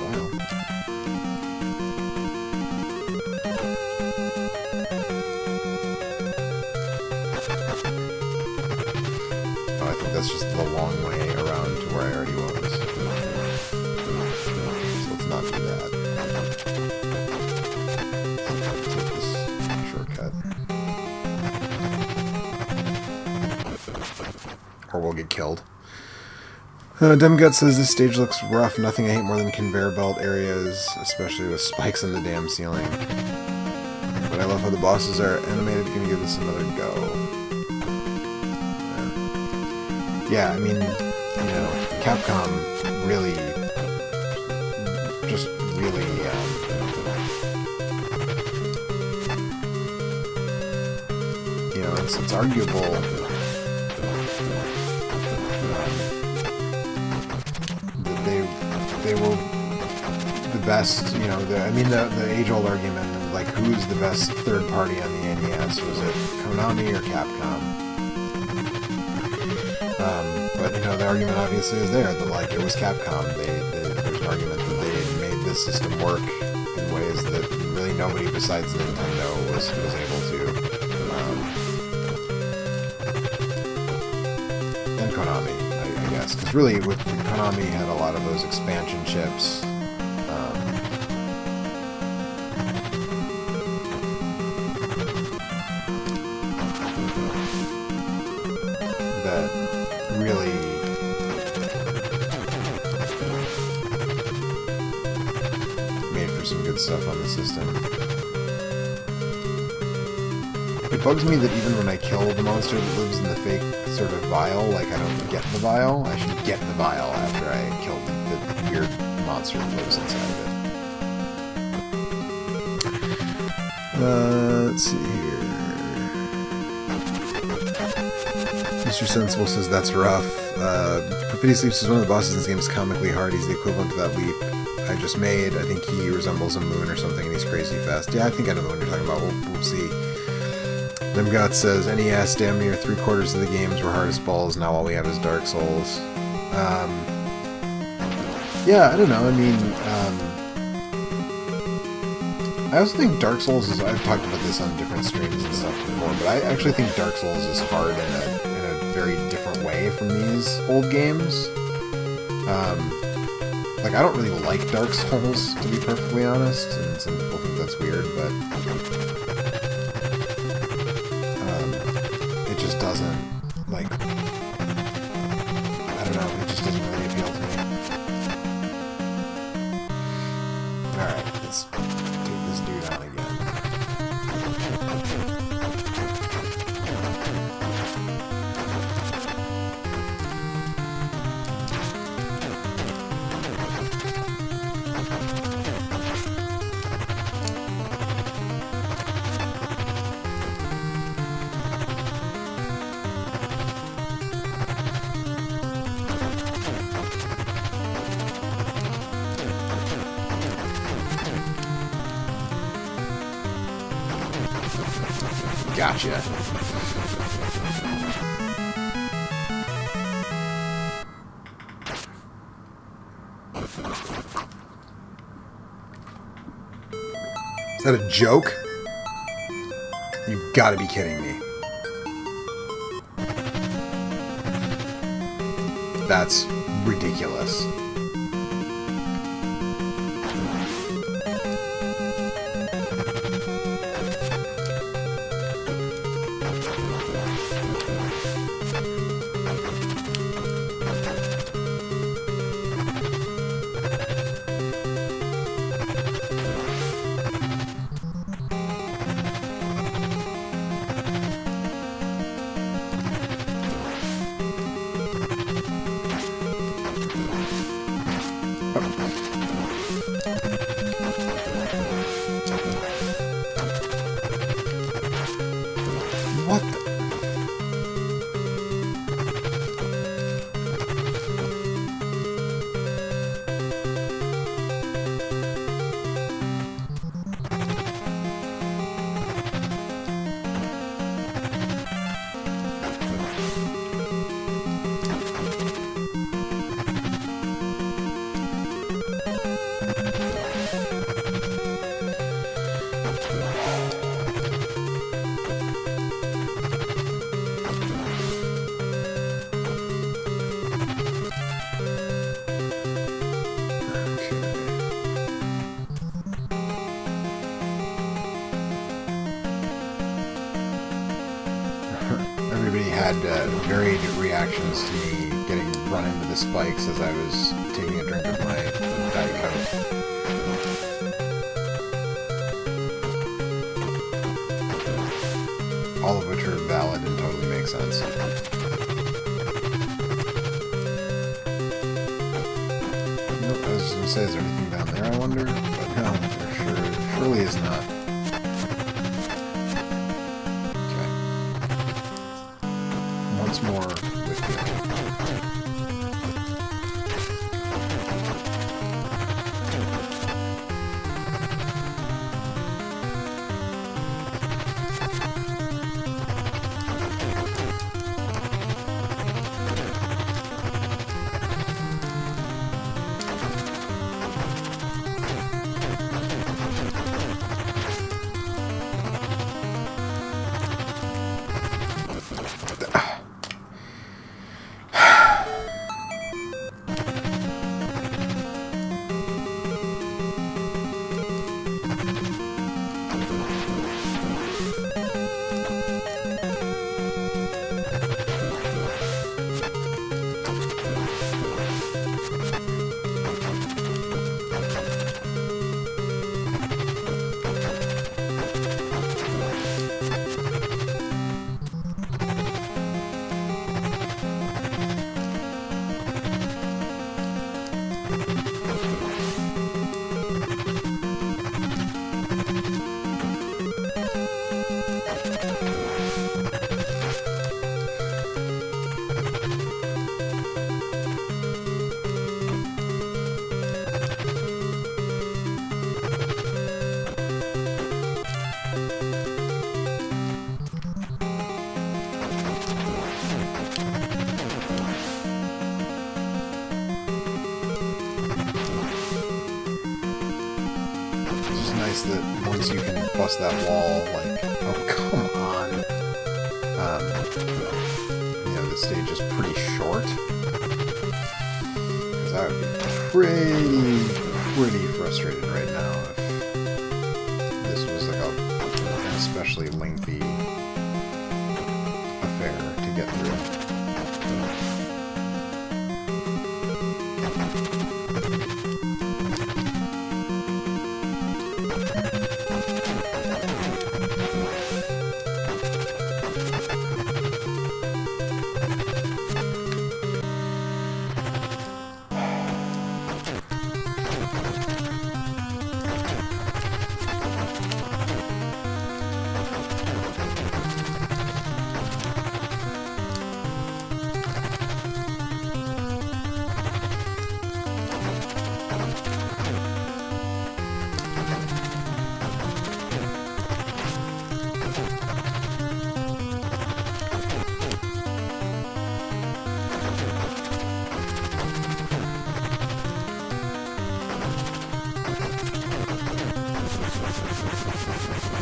wow. Oh, I think that's just the long way around to where I already was. Not do that. Take this shortcut. Or we'll get killed. Demgut says this stage looks rough. Nothing I hate more than conveyor belt areas, especially with spikes in the damn ceiling. But I love how the bosses are animated. Gonna give this another go. Yeah, I mean, you know, Capcom really... just really, you know, it's arguable that they were the best, you know, I mean, the age-old argument, like, who's the best third party on the NES? Was it Konami or Capcom? But, you know, the argument obviously is there, that, like, it was Capcom. There's an argument that they made this system work in ways that really nobody besides Nintendo was able to. And Konami, I guess. Because really, Konami had a lot of those expansion chips. That really... some good stuff on the system. It bugs me that even when I kill the monster that lives in the fake sort of vial, like I don't get the vial. I should get the vial after I kill the weird monster that lives inside of it. Let's see here. Mr. Sensible says that's rough. Perfidy Sleeps is one of the bosses in this game is comically hard. He's the equivalent to that leap I just made. I think he resembles a moon or something, and he's crazy fast. Yeah, I think I know the one you're talking about. We'll see. Demgot says, NES, damn near 3/4 of the games were hard as balls. Now all we have is Dark Souls. Yeah, I don't know. I mean, I also think Dark Souls is... I've talked about this on different streams and stuff before, but I actually think Dark Souls is hard in a very different way from these old games. Like, I don't really like Dark Souls, to be perfectly honest, and some people think that's weird, but it just doesn't, like, I don't know, it just doesn't really appeal to me. Alright, let's take this dude on again. Gotcha. Is that a joke? You've got to be kidding me. That's ridiculous. What the? Everybody had varied reactions to me getting run into the spikes as I was taking a drink of my Diet Coke. All of which are valid and totally make sense. Nope, I was going to say, is there anything down there, I wonder? But no, there surely is not. Once more with you. That once you can bust that wall, like, oh, come on. You know, the stage is pretty short. Because I would be pretty frustrated right now if this was like an especially lengthy affair to get through.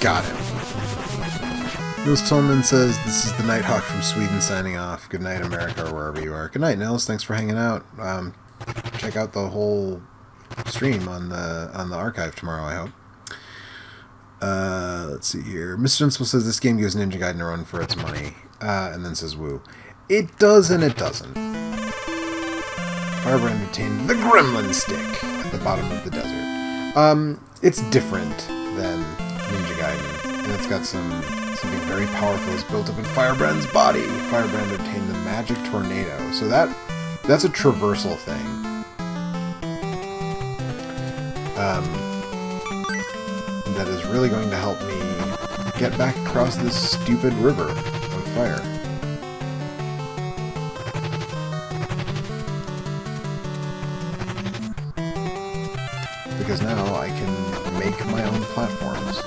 Got him. Nils Tolman says, this is the Nighthawk from Sweden signing off. Good night, America, or wherever you are. Good night, Nils. Thanks for hanging out. Check out the whole stream on the archive tomorrow, I hope. Let's see here. Mr. Sensible says, this game gives Ninja Gaiden a run for its money. And then says, woo. It does and it doesn't. Firebrand obtained the Gremlin Stick at the bottom of the desert. It's different than Ninja Gaiden, and it's got something very powerful is built up in Firebrand's body. Firebrand obtained the Magic Tornado, so that's a traversal thing. That is really going to help me get back across this stupid river of fire. Because now I can make my own platforms.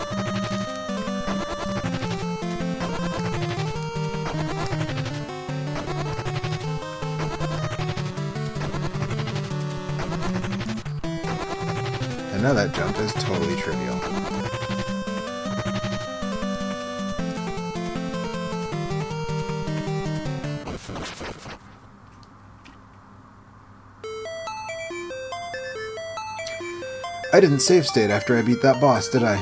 And now that jump is totally trivial. I didn't save state after I beat that boss, did I?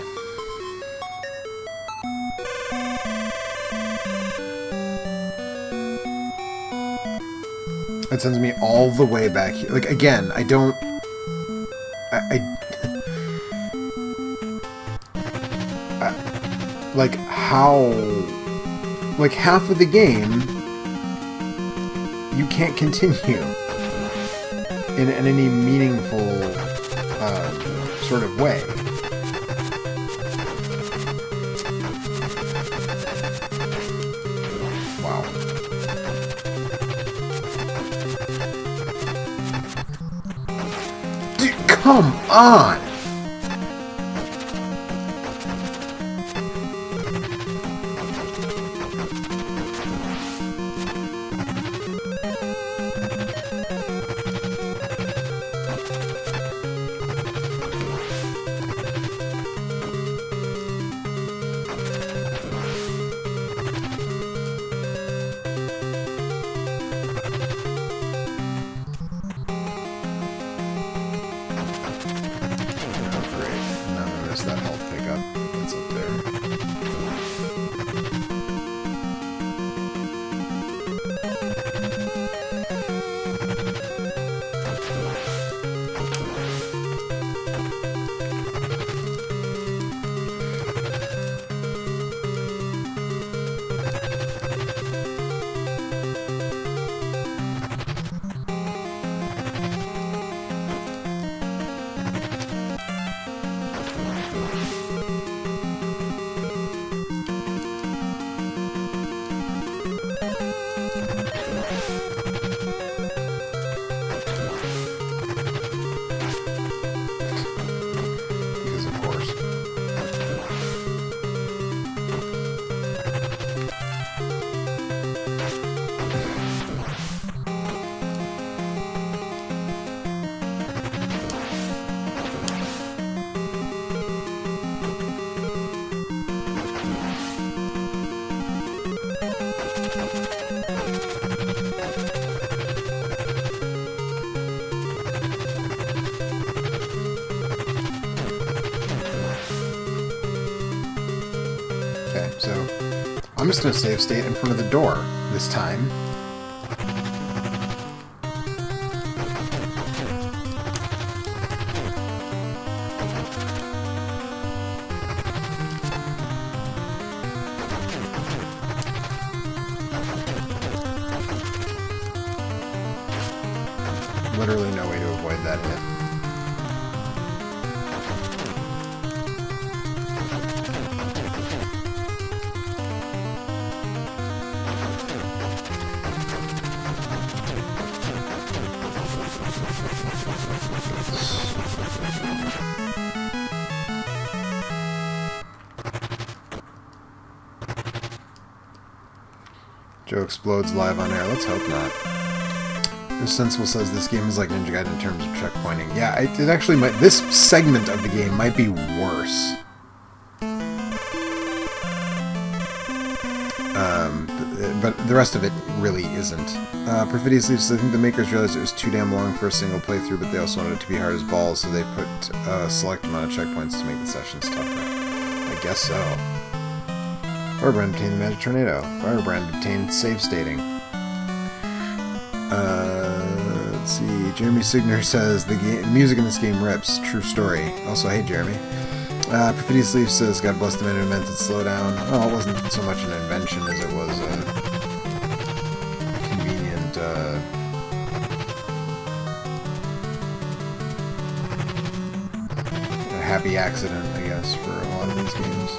It sends me all the way back here. Like, again, I don't... like, how... Like, half of the game, you can't continue in any meaningful... sort of way. Wow. Dude, come on! I'm just going to save state in front of the door this time. Literally no way to avoid that hit. Joe explodes live on air. Let's hope not. This Sensible says this game is like Ninja Gaiden in terms of checkpointing. Yeah, it actually might. This segment of the game might be worse. But the rest of it really isn't. Perfidious Leaf says, I think the makers realized it was too damn long for a single playthrough, but they also wanted it to be hard as balls, so they put a select amount of checkpoints to make the sessions tougher. I guess so. Firebrand obtained the Magic Tornado. Firebrand obtained save stating. Let's see. Jeremy Signer says, the music in this game rips. True story. Also, hey Jeremy. Perfidious Leaf says, God bless the man who invented slowdown. Well, it wasn't so much an invention as it was a convenient, a happy accident, I guess, for a lot of these games.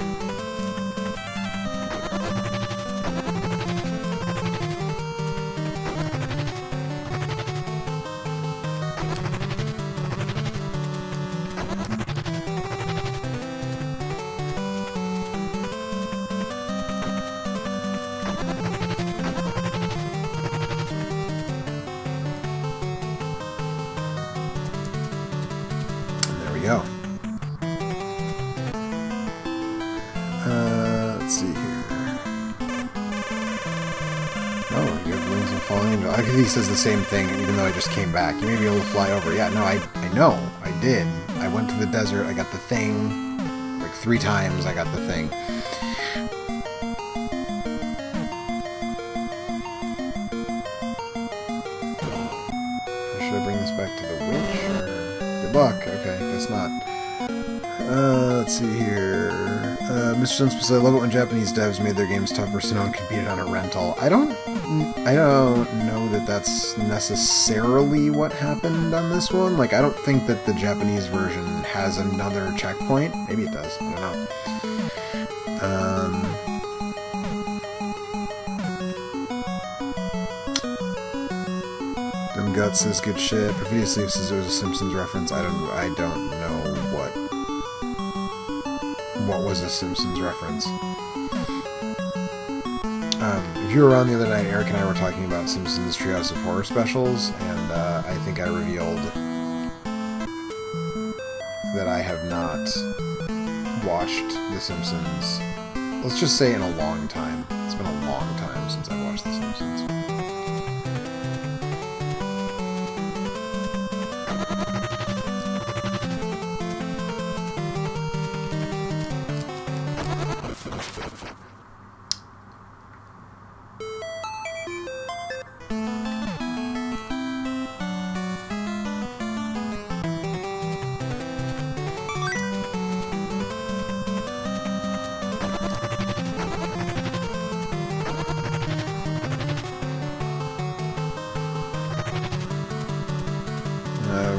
Go. Let's see here. Oh, you have wings and falling angel. I think he says the same thing, even though I just came back. You may be able to fly over. Yeah, no, I know. I did. I went to the desert. I got the thing. Like 3 times I got the thing. Should I bring this back to the witch? Or... Good luck. Okay, guess not. Let's see here. Mr. Sunspell says, I love it when Japanese devs made their games tougher so no one could beat it on a rental. I don't know that that's necessarily what happened on this one. Like, I don't think that the Japanese version has another checkpoint. Maybe it does. I don't know. Guts says good shit. Perfidious Leaf says it was a Simpsons reference. I don't know what was a Simpsons reference. If you were around the other night, Eric and I were talking about Simpsons Treehouse of Horror specials, and I think I revealed that I have not watched The Simpsons. Let's just say in a long time. It's been a long time since I've watched The Simpsons.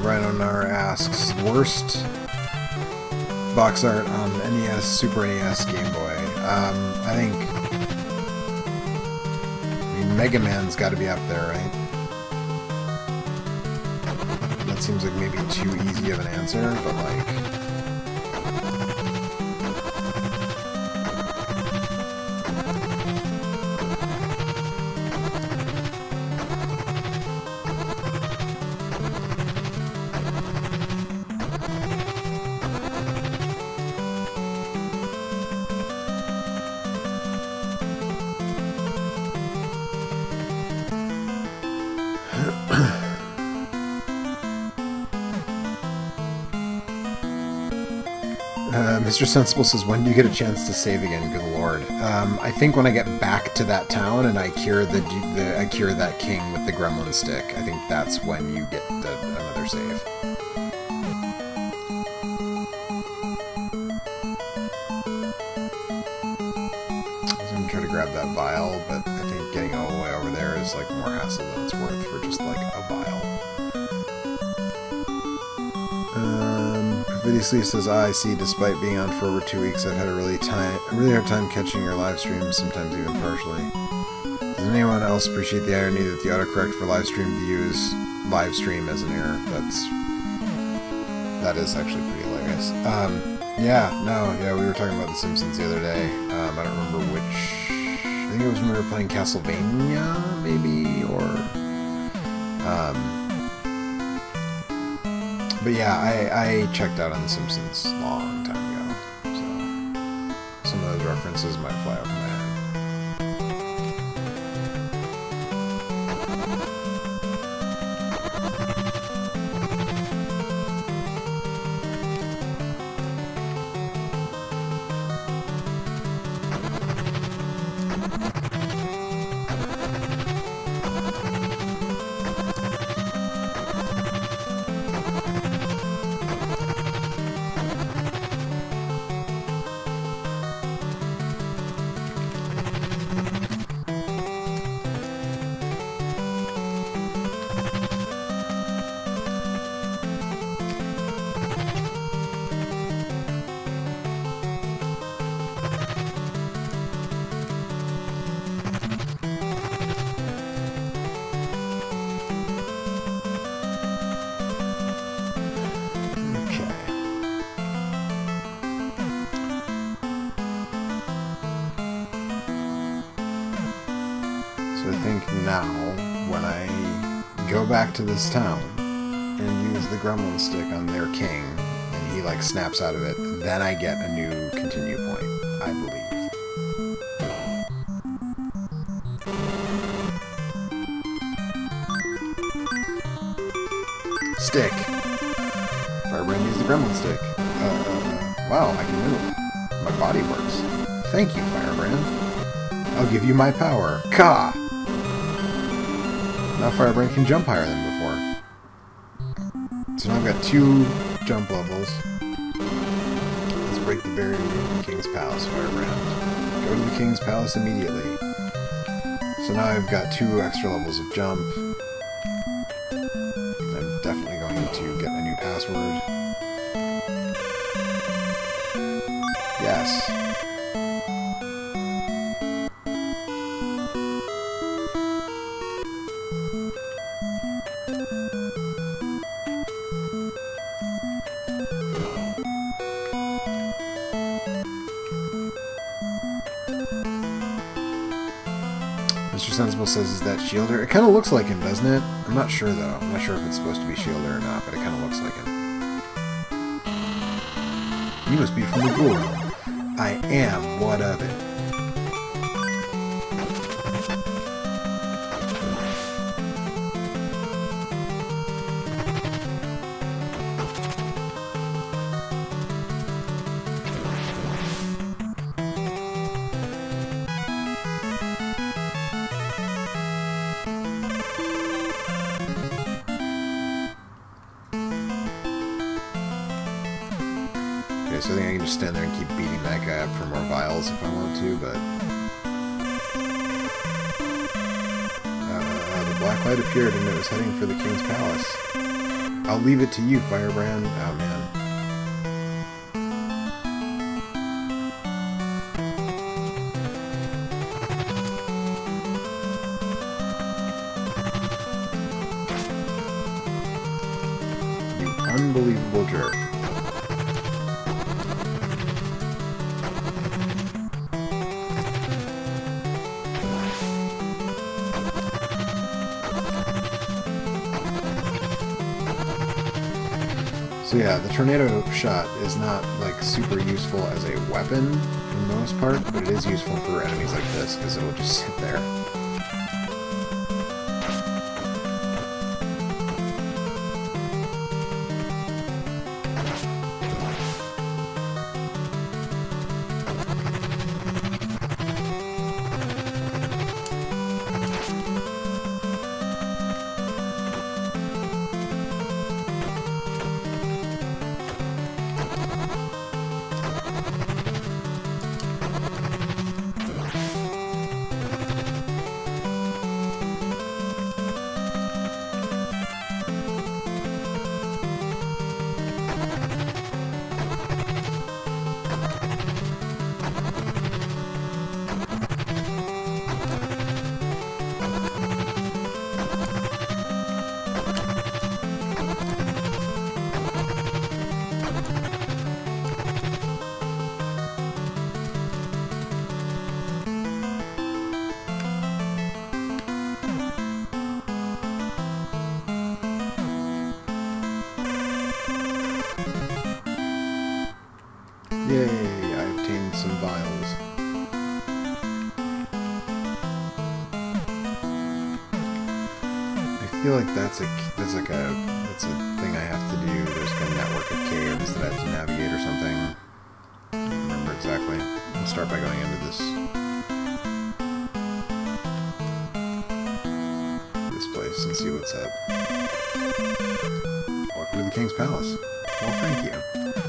Rhinonar asks, worst box art on NES, Super NES, Game Boy. I think... I mean, Mega Man's got to be up there, right? That seems like maybe too easy of an answer, but like... Mr. Sensible says, when do you get a chance to save again? Good lord. I think when I get back to that town and I cure I cure that king with the gremlin stick. I think that's when you get another save. I was gonna try to grab that vial, but I think getting all the way over there is like more hassle than it's worth for just like a vial. Vidiously says, I see, despite being on for over 2 weeks, I've had a really hard time catching your live streams, sometimes even partially. Does anyone else appreciate the irony that the autocorrect for live stream views live stream as an error? That is actually pretty hilarious. Yeah, we were talking about The Simpsons the other day. I don't remember which... I think it was when we were playing Castlevania, maybe, or... But yeah, I checked out on The Simpsons a long time ago, so some of those references might fly over my head. So I think now, when I go back to this town and use the gremlin stick on their king, and he like snaps out of it, then I get a new continue point, I believe. Stick! Firebrand used the gremlin stick. Wow, I can move. My body works. Thank you, Firebrand. I'll give you my power. Ka! Now Firebrand can jump higher than before. So now I've got 2 jump levels. Let's break the barrier to the King's Palace, Firebrand. Go to the King's Palace immediately. So now I've got 2 extra levels of jump. I'm definitely going to get a new password. Yes. Mr. Sensible says, is that Shielder? It kind of looks like him, doesn't it? I'm not sure, though. I'm not sure if it's supposed to be Shielder or not, but it kind of looks like him. You must be from the Ghoul Realm. I am. What of it? So I think I can just stand there and keep beating that guy up for more vials if I want to, but... the black light appeared and it was heading for the King's Palace. I'll leave it to you, Firebrand. Oh, man. You unbelievable jerk. So yeah, the tornado shot is not like super useful as a weapon for the most part, but it is useful for enemies like this because it'll just sit there. Yay, I obtained some vials. I feel like that's a thing I have to do. There's like a network of caves that I have to navigate or something. I don't remember exactly. I'll start by going into this place and see what's up. Welcome to the King's Palace. Well, thank you.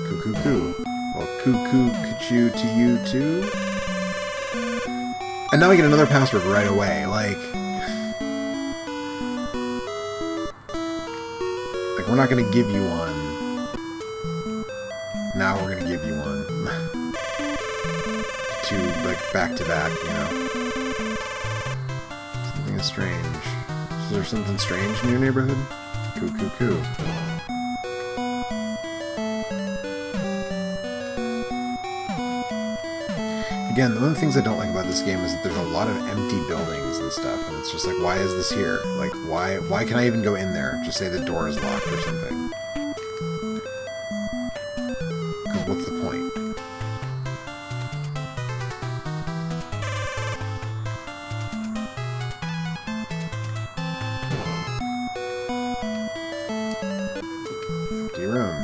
Coo-coo-coo. Well, coo-coo-coo to you too. And now I get another password right away. Like we're not gonna give you one. Now we're gonna give you one. Two, like, back to back, you know. Something is strange. Is there something strange in your neighborhood? Coo-coo-coo. Again, one of the things I don't like about this game is that there's a lot of empty buildings and stuff, and it's just like, why is this here? Like, why can I even go in there? Just say the door is locked or something. Because what's the point? Empty room.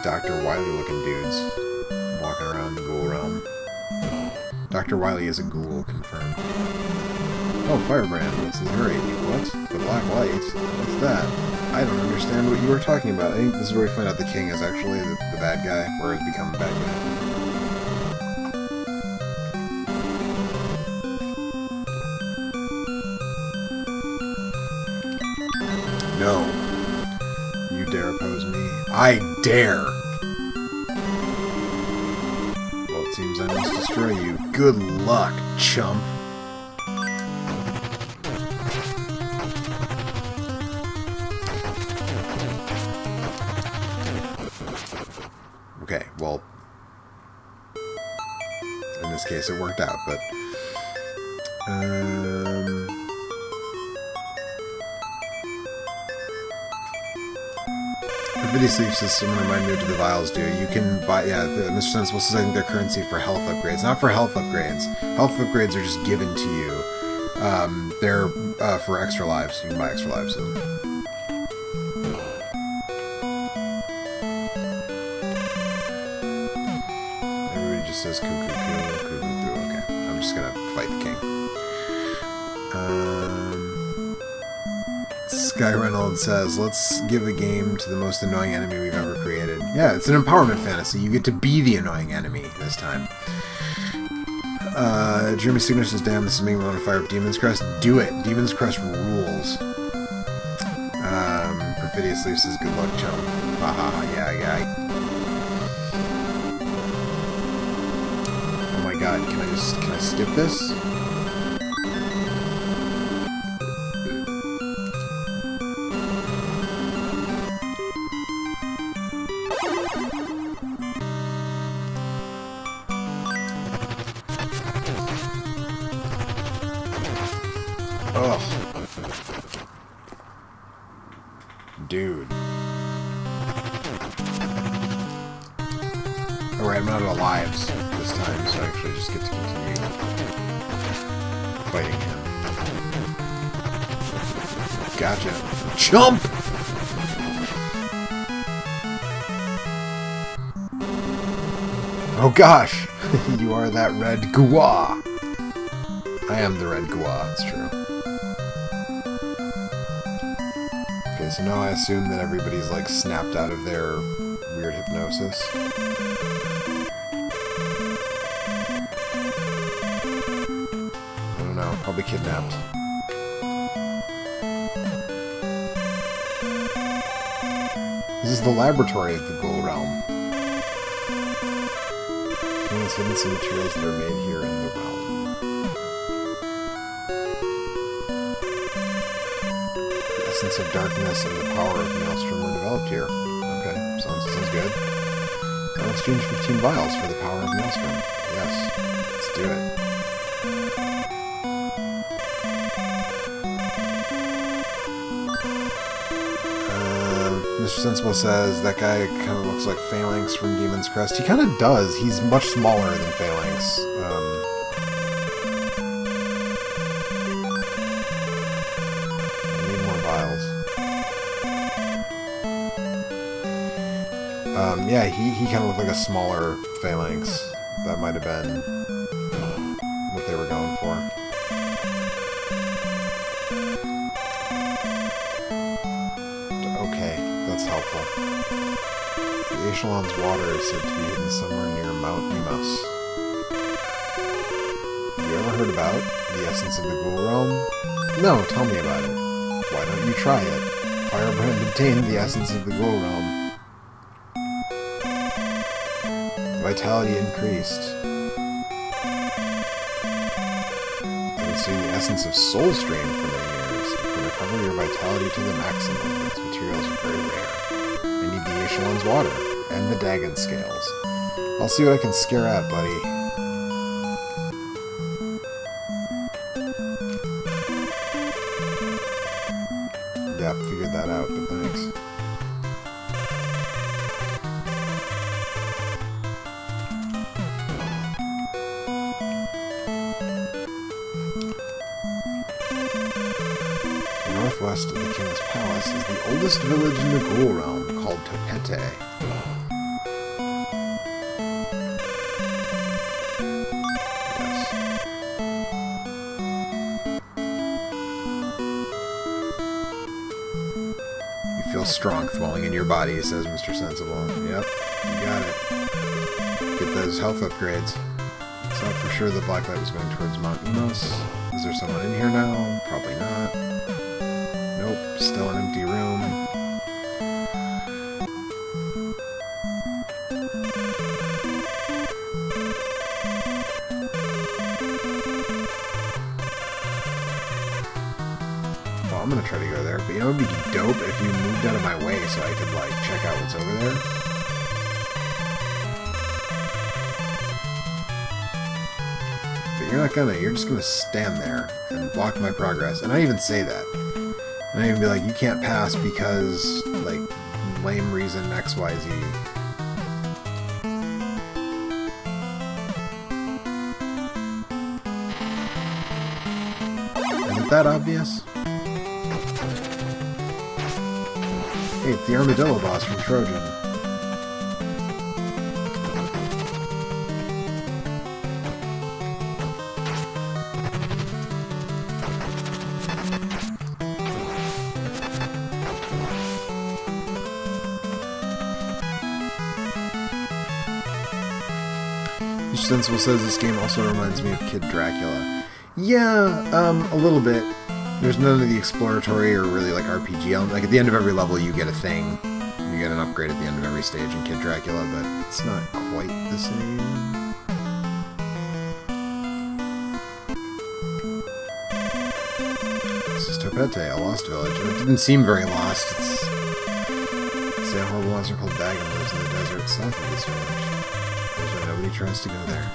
Dr. Wily-looking dudes walking around the ghoul realm. Dr. Wily is a ghoul, confirmed. Oh, Firebrand, what's the hurry? What? The black light? What's that? I don't understand what you were talking about. I think this is where we find out the king is actually the bad guy, or has become the bad guy. No. You dare oppose me? I dare! Well, it seems I must destroy you. Good luck, chump! Okay, well... in this case it worked out, but... Video sleep system remind me of the vials do. You can buy, yeah, Mr. Sensible says I think they're currency for health upgrades. Not for health upgrades. Health upgrades are just given to you. They're for extra lives. You can buy extra lives. So. Everybody just says coo. Okay, I'm just gonna fight the king. Sky Reynolds says, let's give a game to the most annoying enemy we've ever created. Yeah, it's an empowerment fantasy. You get to be the annoying enemy this time. Jeremy Signer says, damn, this is making me want to fire up Demon's Crest. Do it. Demon's Crest rules. Perfidious Leaf says, good luck, chum. Haha, yeah. Oh my god, can I skip this? Ugh. Dude. Alright, I'm out of lives this time, so I actually just get to continue fighting him. Gotcha. Jump! Oh gosh! You are that red gua! I am the red gua, it's true. Okay, so now I assume that everybody's like snapped out of their weird hypnosis. I don't know, probably kidnapped. This is the laboratory of the Ghoul Realm. Contains hidden some materials that are made here in the realm. The essence of darkness and the power of Maelstrom were developed here. Okay, sounds good. I'll exchange 15 vials for the power of Maelstrom. Yes, let's do it. Mr. Sensible says that guy kind of looks like Phalanx from Demon's Crest. He kind of does. He's much smaller than Phalanx. I need more vials. Yeah, he kind of looked like a smaller Phalanx. That might have been what they were going for. That's helpful. The Echelon's water is said to be hidden somewhere near Mount Nemus. Have you ever heard about the essence of the Ghoul Realm? No, tell me about it. Why don't you try it? Firebrand obtained the essence of the Ghoul Realm. Vitality increased. consume the essence of soul strain for many years. It can recover your vitality to the maximum, but its materials are very rare. I need the Echelon's water, and the Dagon scales. I'll see what I can scare at, buddy. Yeah, figured that out, but thanks. Northwest of the King's Palace is the oldest village in the Ghoul Realm, called Topete. You feel strong swelling in your body, says Mr. Sensible. Yep, you got it. Get those health upgrades. Thought for sure the black light was going towards Mount Emos. Is there someone in here now? Probably not. Nope, still an empty room. Well, I'm gonna try to go there, but you know it would be dope if you moved out of my way so I could, like, check out what's over there. You're not gonna. You're just gonna stand there and block my progress. And I even say that. And I even be like, you can't pass because, like, lame reason XYZ. Isn't that obvious? Hey, it's the Armadillo boss from Trojan. Sensible says this game also reminds me of Kid Dracula. Yeah, a little bit. There's none of the exploratory or really like RPG element. Like at the end of every level you get a thing. You get an upgrade at the end of every stage in Kid Dracula, but it's not quite the same. This is Topete, a lost village. It didn't seem very lost. It's a horrible monster called Dagon lives in the desert south of this village. Nobody tries to go there.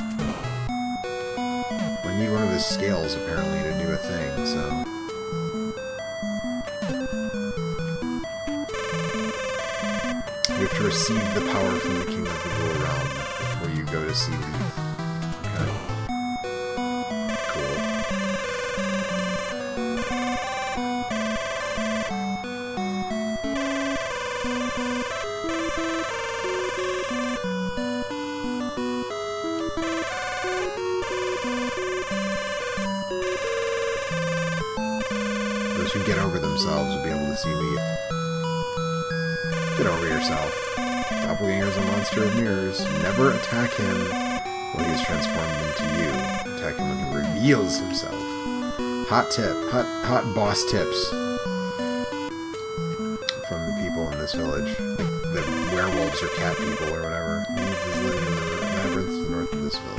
I need one of his scales, apparently, to do a thing, so... You have to receive the power from the King of the Ghoul Realm before you go to see Leaf. Okay. Cool. Those who get over themselves will be able to see Leaf. Get over yourself. Doppelganger is a monster of mirrors. Never attack him when he is transformed into you. Attack him when he reveals himself. Hot tip. Hot boss tips. From the people in this village. Like the werewolves or cat people or whatever. Leaf is living in the labyrinth to the north of this village.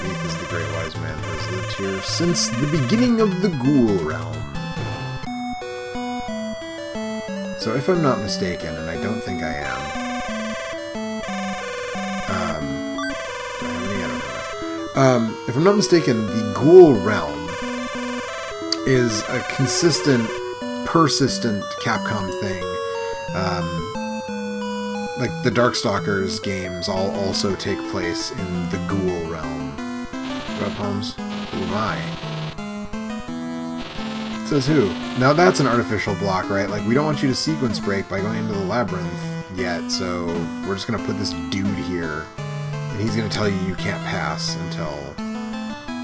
Leaf is the great wise man who has lived here since the beginning of the Ghoul Realm. So if I'm not mistaken, and I don't think I am, do I have any? I don't know. If I'm not mistaken, the Ghoul Realm is a consistent, persistent Capcom thing. Like the Darkstalkers games all also take place in the Ghoul Realm. What up, Holmes? Who am I? Says who? Now that's an artificial block, right? Like, we don't want you to sequence break by going into the labyrinth yet, so we're just gonna put this dude here, and he's gonna tell you you can't pass until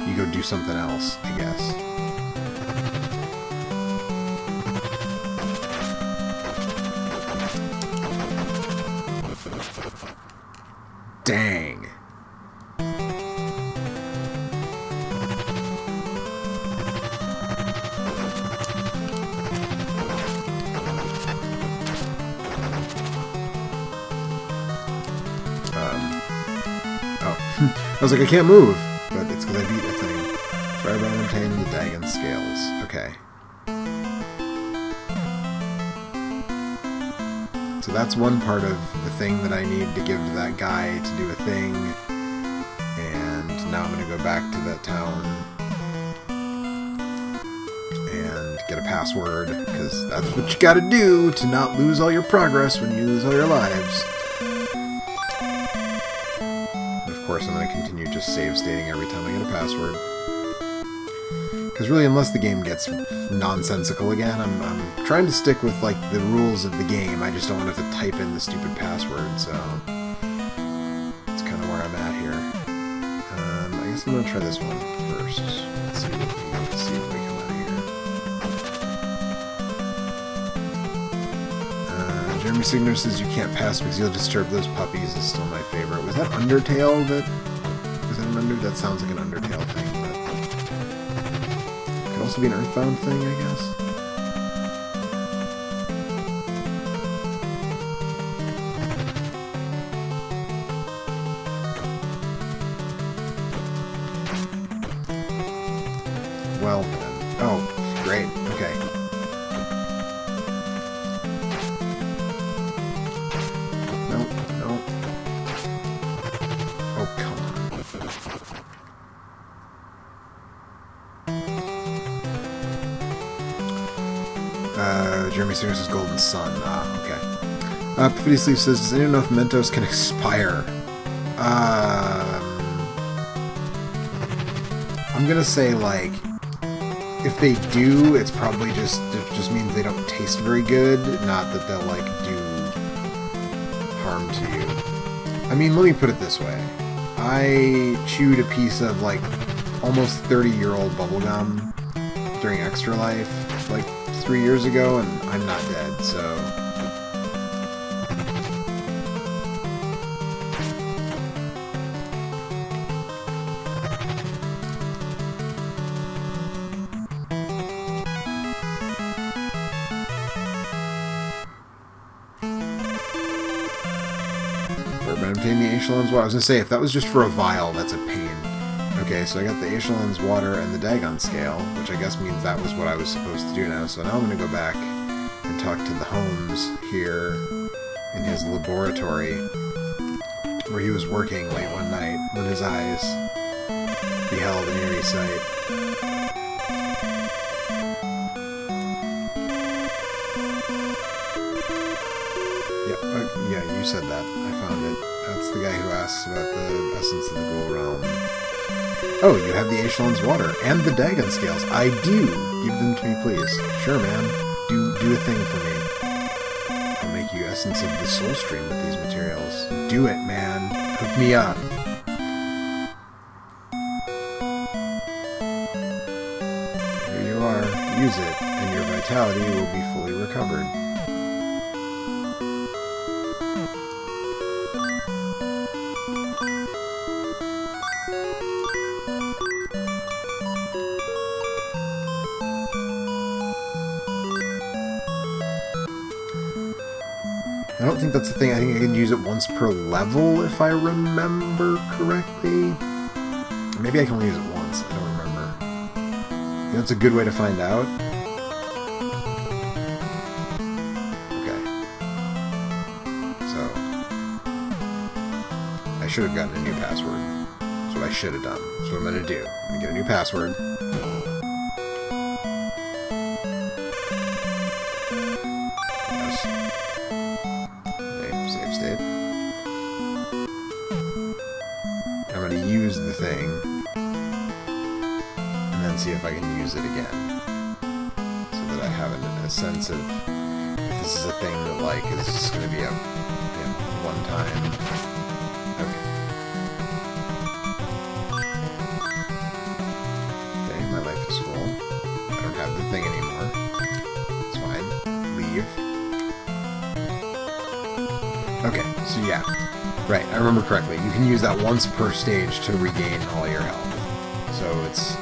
you go do something else, I guess. Dang. I was like, I can't move, but it's because I beat a thing. Firebrand obtained the Dagon Scales. Okay. So that's one part of the thing that I need to give to that guy to do a thing. And now I'm going to go back to that town and get a password, because that's what you gotta do to not lose all your progress when you lose all your lives. And of course, I'm going to continue just save stating every time I get a password. Because really, unless the game gets nonsensical again, I'm trying to stick with like the rules of the game. I just don't want to have to type in the stupid password, so that's kind of where I'm at here. I guess I'm going to try this one first. Let's see what we come out of here. Jeremy Signer says you can't pass because you'll disturb those puppies is still my favorite. Was that Undertale that... Was that an That sounds like an Undertale thing, but... It could also be an Earthbound thing, I guess? Well then. Oh, great. Okay. Nope, nope. Oh, come on. Jeremy Singer says Golden Sun. Ah, okay. Perfidi Sleeve says, does anyone know if Mentos can expire? I'm gonna say, like, if they do, it's probably it just means they don't taste very good, not that they'll, like, do harm to you. I mean, let me put it this way. I chewed a piece of, like, almost 30-year-old bubblegum during Extra Life, like, 3 years ago, and I'm not dead, so... Obtain the Aechelon's water. I was gonna say, if that was just for a vial, that's a pain. Okay, so I got the Aechelon's water and the Dagon scale, which I guess means that was what I was supposed to do now. So now I'm gonna go back and talk to the Holmes here in his laboratory, where he was working late one night when his eyes beheld an eerie sight. Yeah, you said that. I found it. That's the guy who asks about the essence of the Ghoul Realm. Oh, you have the Aechelon's water and the Dagon scales. I do. Give them to me, please. Sure, man. Do a thing for me. I'll make you essence of the Soul Stream with these materials. Do it, man. Hook me up. Here you are. Use it, and your vitality will be fully recovered. I don't think that's the thing. I think I can use it once per level, if I remember correctly. Maybe I can only use it once. I don't remember. You know, it's a good way to find out. Okay. So, I should have gotten a new password. That's what I should have done. That's what I'm going to do. I'm going to get a new password. The thing, and then see if I can use it again, so that I have a sense of if this is a thing that, like, is just going to be a one time. Okay, my life is full. I don't have the thing anymore. It's fine. Leave. Okay, so yeah. Right, I remember correctly. You can use that once per stage to regain all your health. So it's...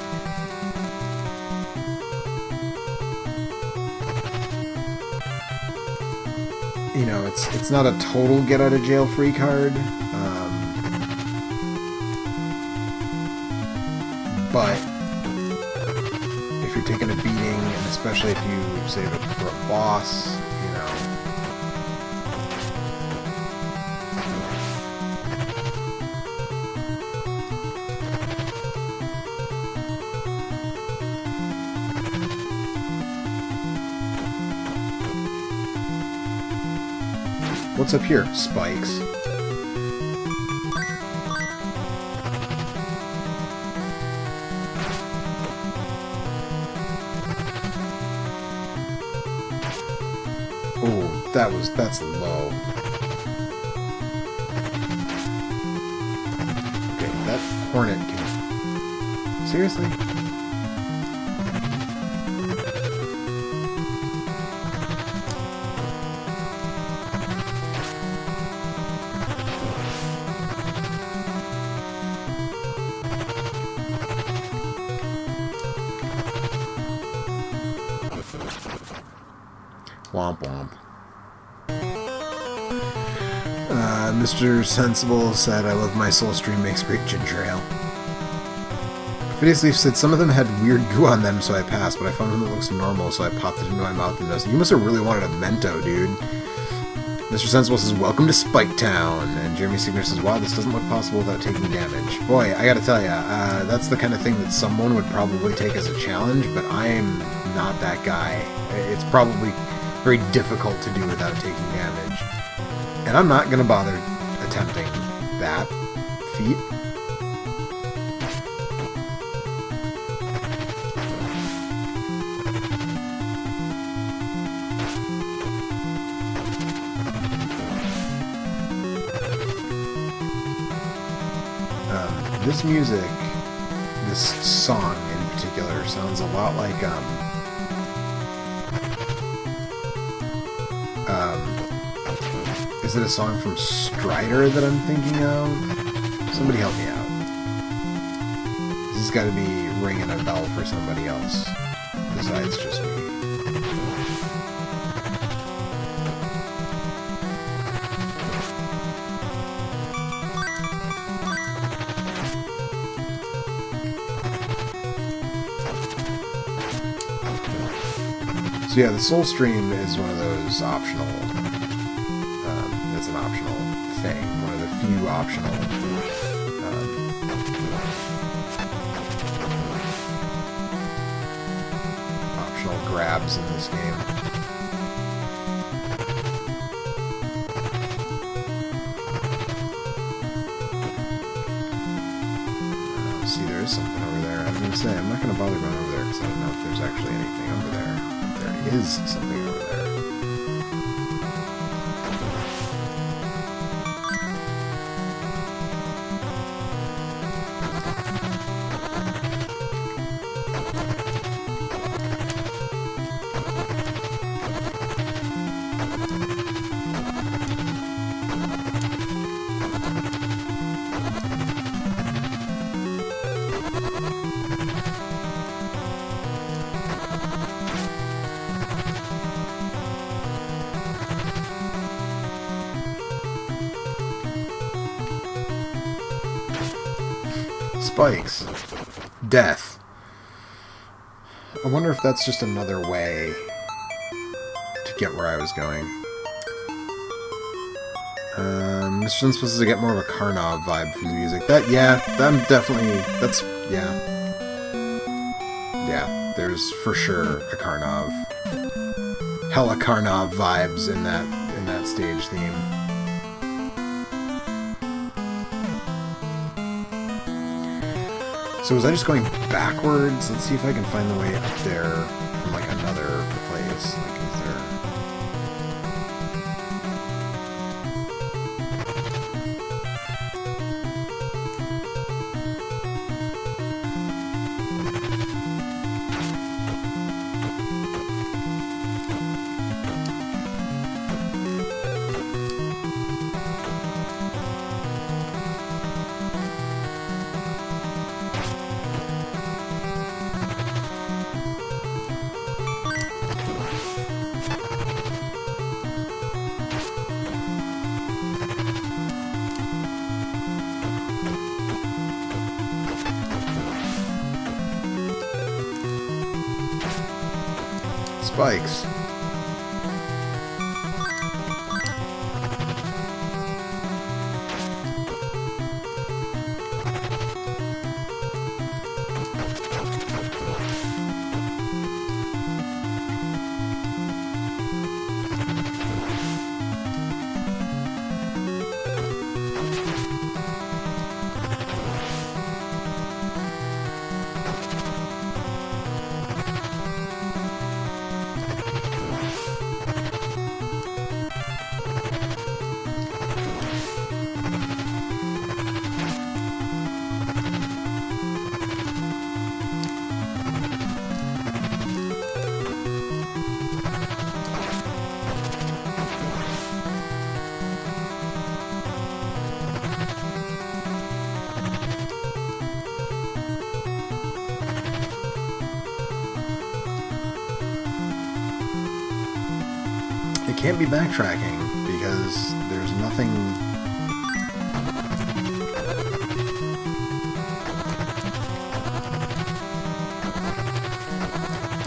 You know, it's not a total get-out-of-jail-free card. But you're taking a beating, and especially if you save it for a boss, you know. What's up here? Spikes. Oh, that's low. Okay, that hornet can... Seriously? Womp womp. Mr. Sensible said, I love my soul stream, makes great ginger ale. Phineas Leaf said, some of them had weird goo on them, so I passed, but I found one that looks normal, so I popped it into my mouth and noticed. You must have really wanted a Mento, dude. Mr. Sensible says, welcome to Spike Town. And Jeremy Signer says, wow, this doesn't look possible without taking damage. Boy, I gotta tell ya, that's the kind of thing that someone would probably take as a challenge, but I'm not that guy. It's probably very difficult to do without taking damage. And I'm not gonna bother attempting that feat. This music, this song in particular, sounds a lot like, is it a song from Strider that I'm thinking of? Somebody help me out. This has got to be ringing a bell for somebody else, besides just me. So yeah, the Soul Stream is one of those optional, it's an optional thing, one of the few optional, optional grabs in this game. See, there is something over there. I was going to say, I'm not going to bother going over there because I don't know if there's actually anything over there. There is something over there. Spikes. Death. I wonder if that's just another way to get where I was going. Mr. Shin's supposed to get more of a Karnov vibe from the music. I'm definitely, yeah. Yeah, there's for sure a Karnov. Hella Karnov vibes in that stage theme. So was I just going backwards? Let's see if I can find the way up there from like another place. Like, is there... spikes. It can't be backtracking because there's nothing.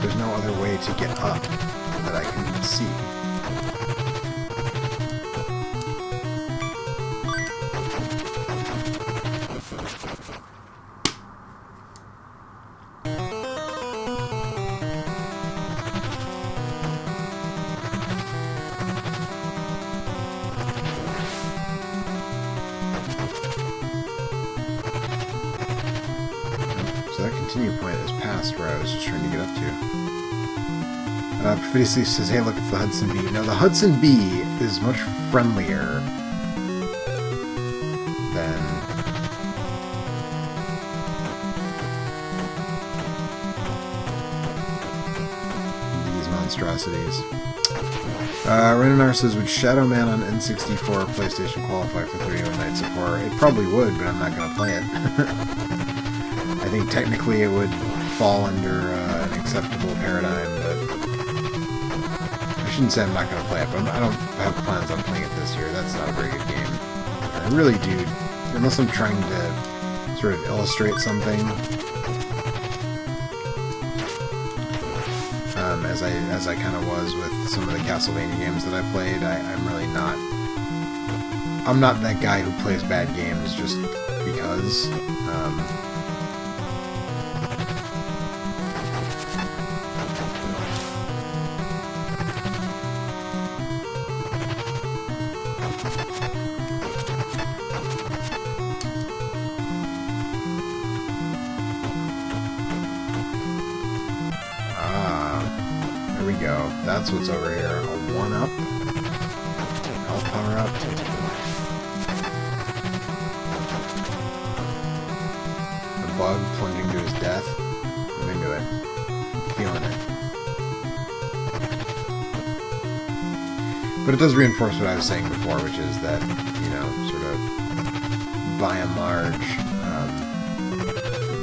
There's no other way to get up that I can see. So that continue point is past where I was just trying to get up to. Profidiously says, hey, look, it's the Hudson Bee. No, the Hudson Bee is much friendlier than these monstrosities. Renanar says, would Shadow Man on N64 or PlayStation qualify for 31 Nights of Horror? It probably would, but I'm not going to play it. I think technically it would fall under an acceptable paradigm, but I shouldn't say I'm not going to play it, but I don't have plans on playing it this year. That's not a very good game. I really do, unless I'm trying to sort of illustrate something, as I kind of was with some of the Castlevania games that I played. I'm really not. I'm not that guy who plays bad games just because. There we go. That's what's over here. A 1-up. Health power up. A bug plunging to his death. I'm into it. I'm feeling it. But it does reinforce what I was saying before, which is that, you know, sort of, by and large,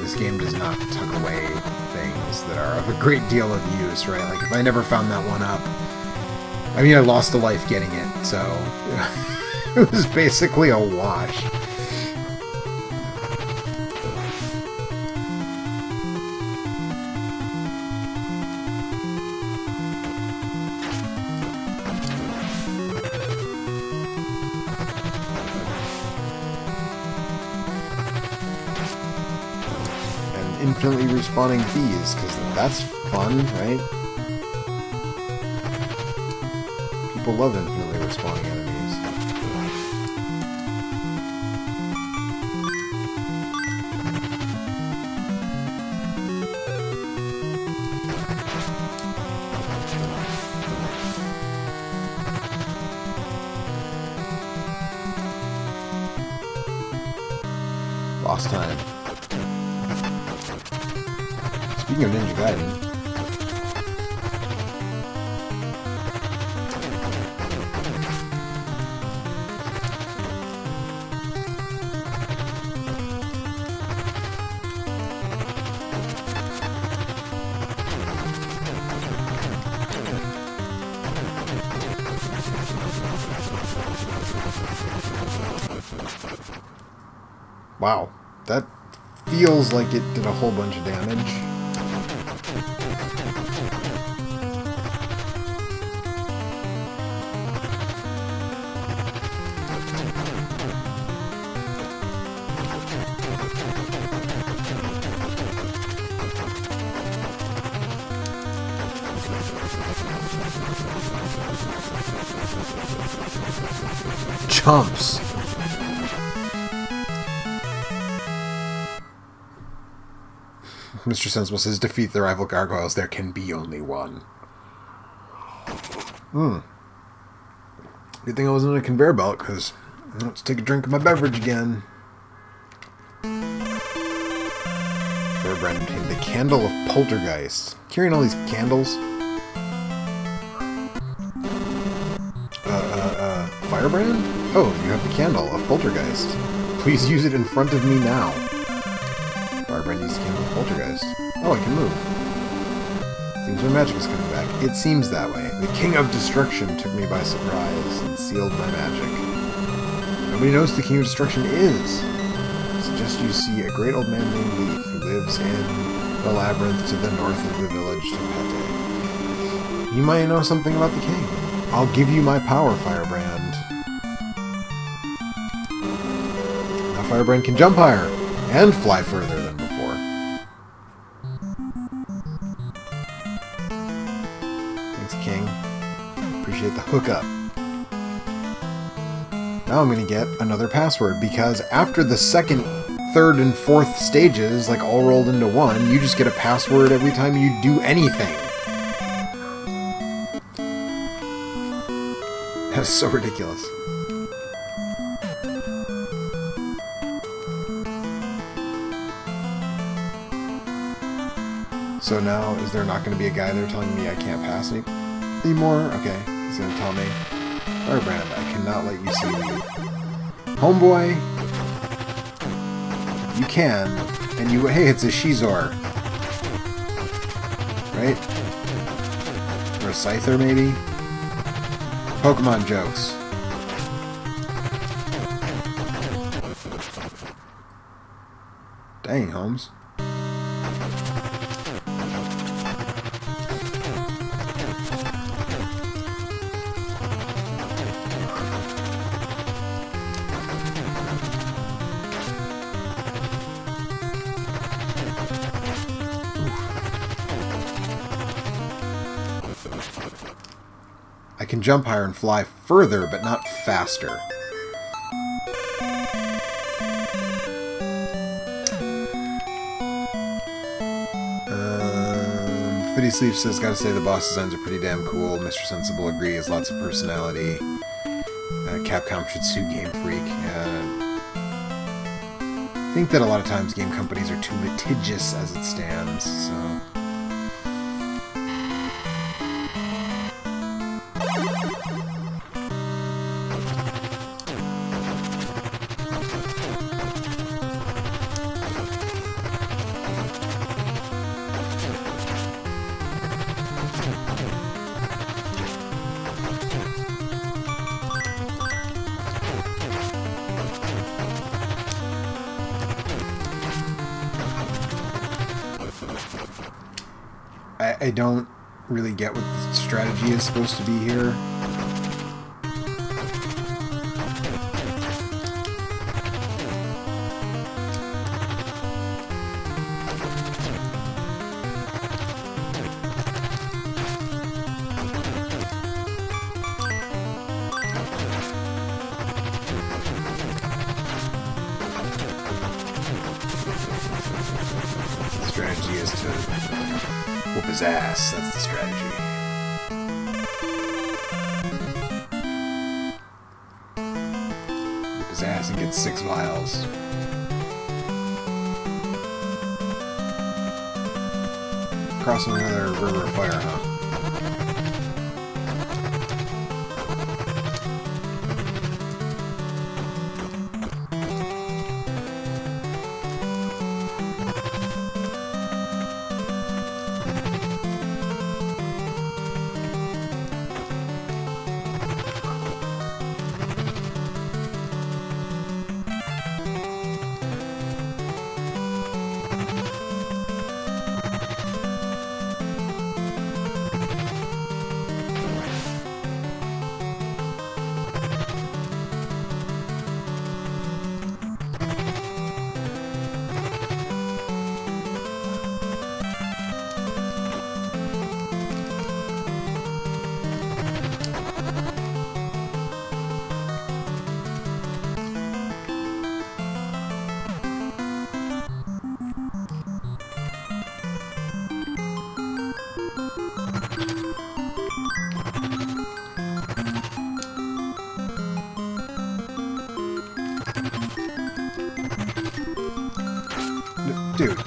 this game does not tuck away things that are of a great deal of use, right? Like, if I never found that 1-up, I mean, I lost a life getting it, so it was basically a wash. Infinitely respawning bees, because that's fun, right? People love infinitely respawning enemies. Lost time. Speaking of Ninja Gaiden, wow, that feels like it did a whole bunch of damage. jumps. Mr. Sensible says, defeat the rival gargoyles. There can be only one. Good thing I wasn't on a conveyor belt, because let's take a drink of my beverage again. Firebrand obtained the Candle of Poltergeist. Carrying all these candles. Firebrand? Oh, you have the Candle of Poltergeist. Please use it in front of me now. Firebrand used the Candle of Poltergeist. Oh, I can move. Seems my magic is coming back. It seems that way. The King of Destruction took me by surprise and sealed my magic. Nobody knows who the King of Destruction is. I suggest you see a great old man named Leaf who lives in the labyrinth to the north of the village Topete. You might know something about the king. I'll give you my power, Firebrand. Now Firebrand can jump higher and fly further than before. Thanks, King. Appreciate the hookup. Now I'm going to get another password, because after the second, third, and fourth stages, like all rolled into one, you just get a password every time you do anything. That's so ridiculous. So now, is there not going to be a guy there telling me I can't pass anymore? Okay, he's going to tell me, Firebrand, I cannot let you see me. Homeboy, you can, and you, hey, it's a Shizor. Right? Or a Scyther, maybe? Pokemon jokes. Dang, Holmes. I can jump higher and fly further, but not faster. Fitty Sleep says, gotta say the boss designs are pretty damn cool. Mr. Sensible agrees, lots of personality. Capcom should sue Game Freak. I think that a lot of times game companies are too litigious as it stands, so... I don't really get what the strategy is supposed to be here. The strategy is to whoop his ass. That's the strategy. Whoop his ass and get 6 vials. Crossing another river of fire, huh? Dude.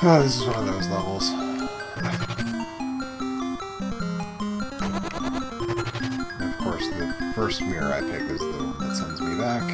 Oh, this is one of those levels. And of course, the first mirror I pick is the one that sends me back.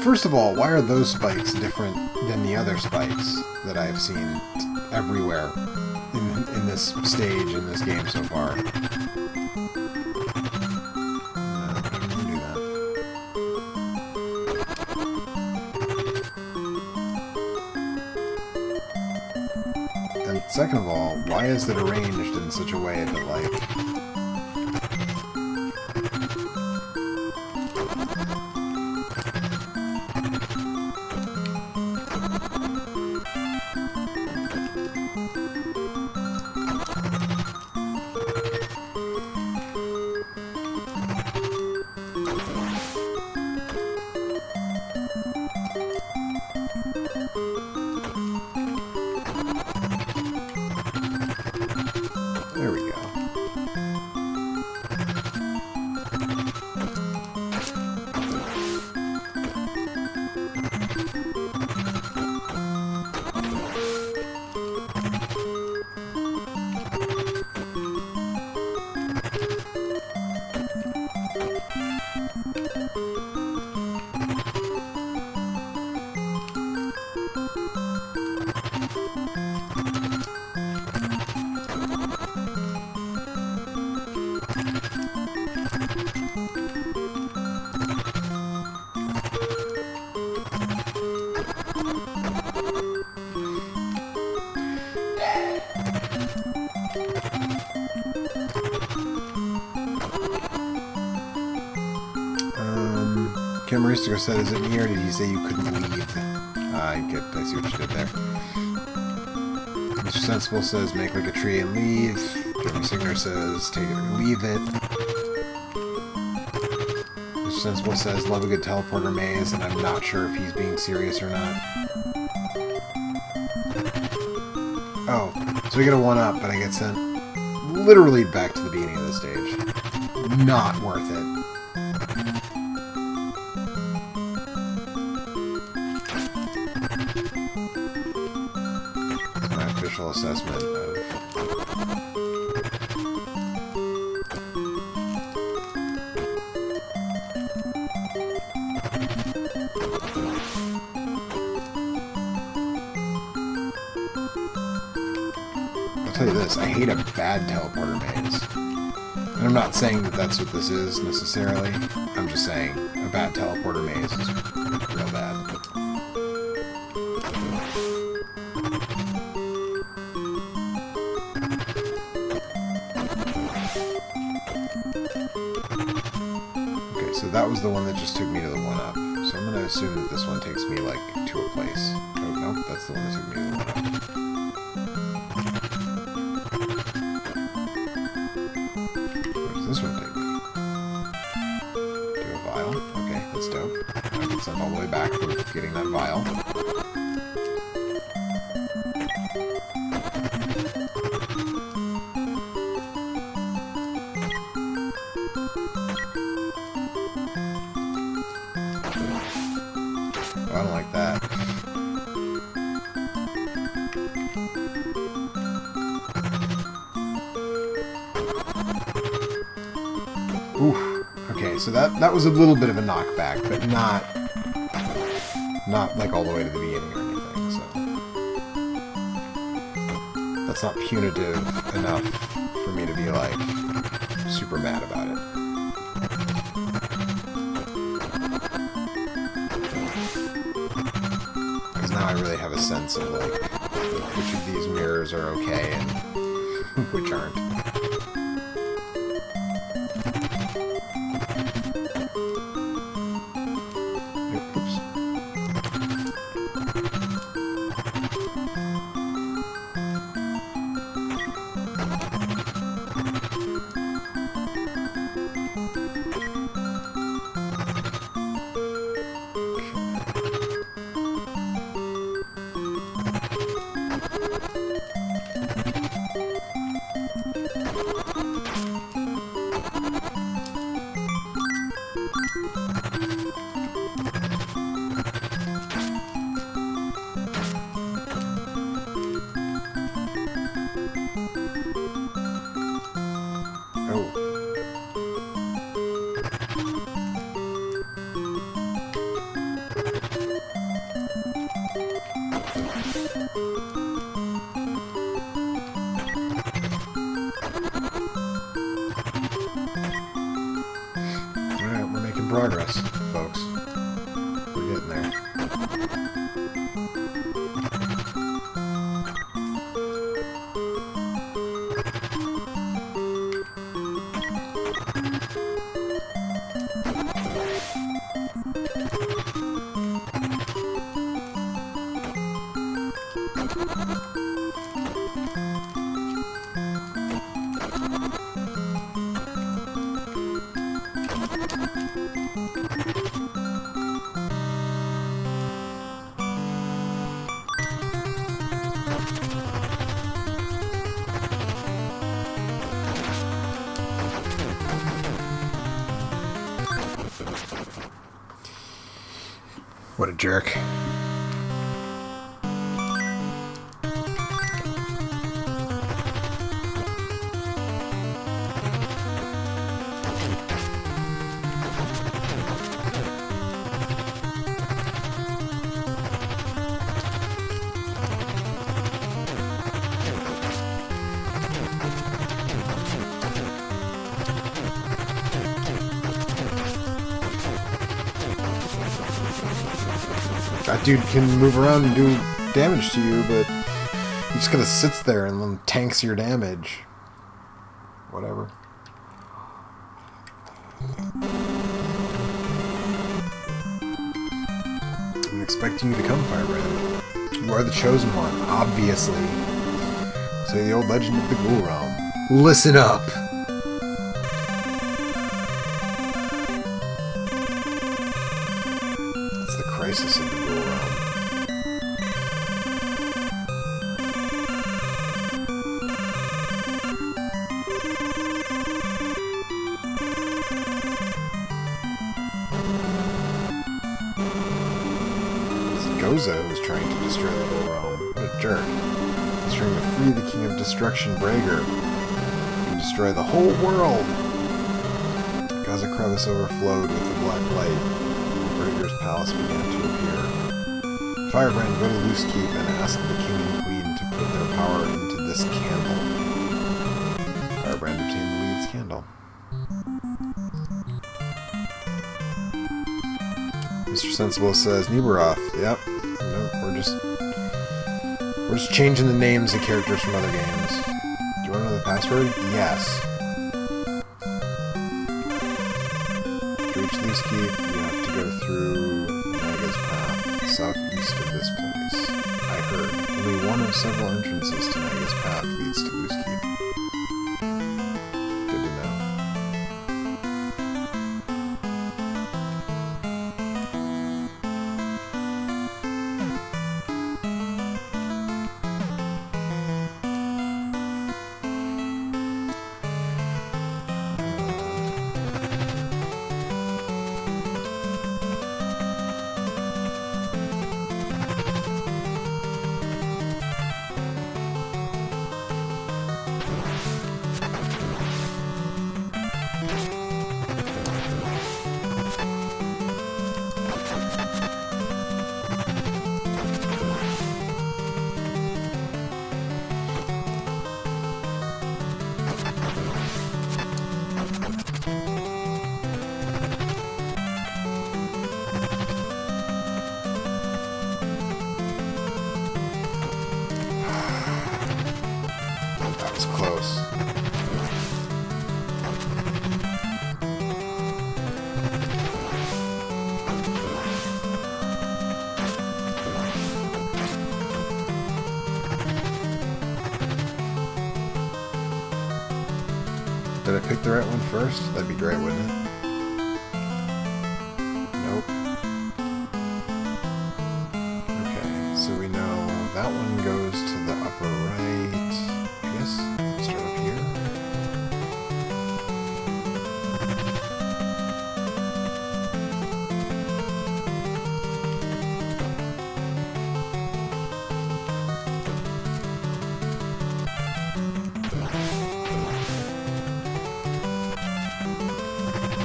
First of all, why are those spikes different than the other spikes that I've seen everywhere in this stage, in this game so far? I didn't do that. And second of all, why is it arranged in such a way that, like... There we go. Makaimura said, "Is it me or did he say you couldn't leave?" I see what you did there. Mr. Sensible says, "Make like a tree and leave." Jeremy Signer says, "Take it or leave it." Mr. Sensible says, "Love a good teleporter maze," and I'm not sure if he's being serious or not. Oh, so we get a 1-up, but I get sent literally back to the beginning of the stage. Not worth it. Assessment of I'll tell you this, I hate a bad teleporter maze. And I'm not saying that that's what this is necessarily. I'm just saying a bad teleporter maze is real bad. So that was the one that just took me to the 1-up. So I'm assume that this one takes me, like, to a place. Oh, no, that's the one that took me to the one. Where does this one take me? To a vial? Okay, that's dope. I get sent all the way back for getting that vial. I don't like that. Oof. Okay, so that was a little bit of a knockback, but not like all the way to the beginning or anything, so that's not punitive enough for me to be like super mad about it. Now I really have a sense of, like, which of these mirrors are okay and which aren't. Oops. Progress, folks. We're getting there. What a jerk. That dude can move around and do damage to you, but he just kind of sits there and then tanks your damage. Whatever. I'm expecting you to come, Firebrand. You are the chosen one, obviously. Say the old legend of the Ghoul Realm. Listen up! It's the crisis of the Ghoul Realm. Goza who's trying to destroy the Ghoul Realm. What a jerk. He's trying to free the King of Destruction, Brager, and destroy the whole world. Gaza crevice overflowed with the black light. Brager's palace began to appear. Firebrand, go to Loose Keep and ask the King and Queen to put their power into this candle. Firebrand obtained the lead's candle. Mr. Sensible says, Nibiroth. Yep. Nope, we're just changing the names of characters from other games. Do you want to know the password? Yes. To reach Loose Keep, you have to go through Mega's southeast of this place. I heard. Only one of several entrances to Naga's path leads to Loose Keep. Good to know. Close. Did I pick the right one first? That'd be great, wouldn't it? Nope. Okay, so we know that one goes to the upper right. I guess start up here.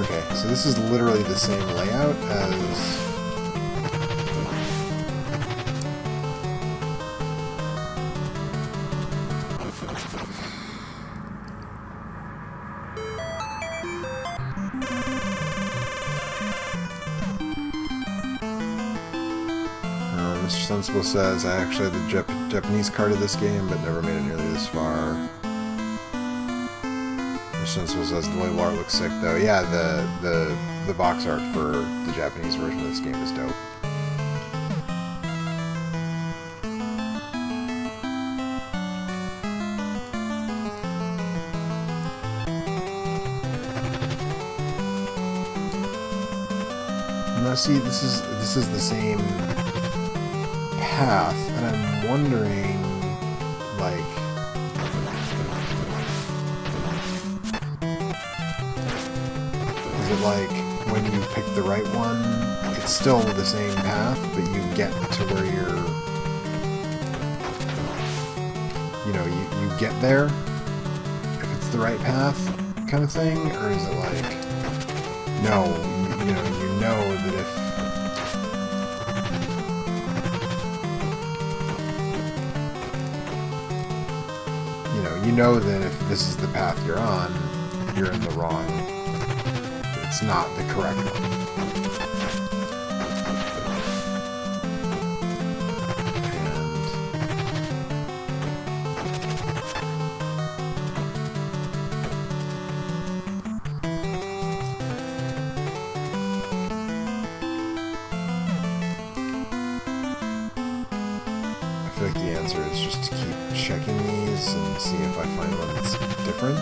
Okay, so this is literally the same layout as Mr. Sensible says, I actually had the Japanese card of this game, but never made it nearly this far. Mr. Sensible says, the label art looks sick, though. Yeah, the box art for the Japanese version of this game is dope. Now, see, this is the same path, and I'm wondering, like, is it like when you pick the right one, it's still the same path, but you get to where you're, you know, you get there if it's the right path kind of thing, or is it like, no, you know that if you know that if this is the path you're on, you're in the wrong. It's not the correct one. I feel like the answer is just to keep checking these and see if I find one that's different.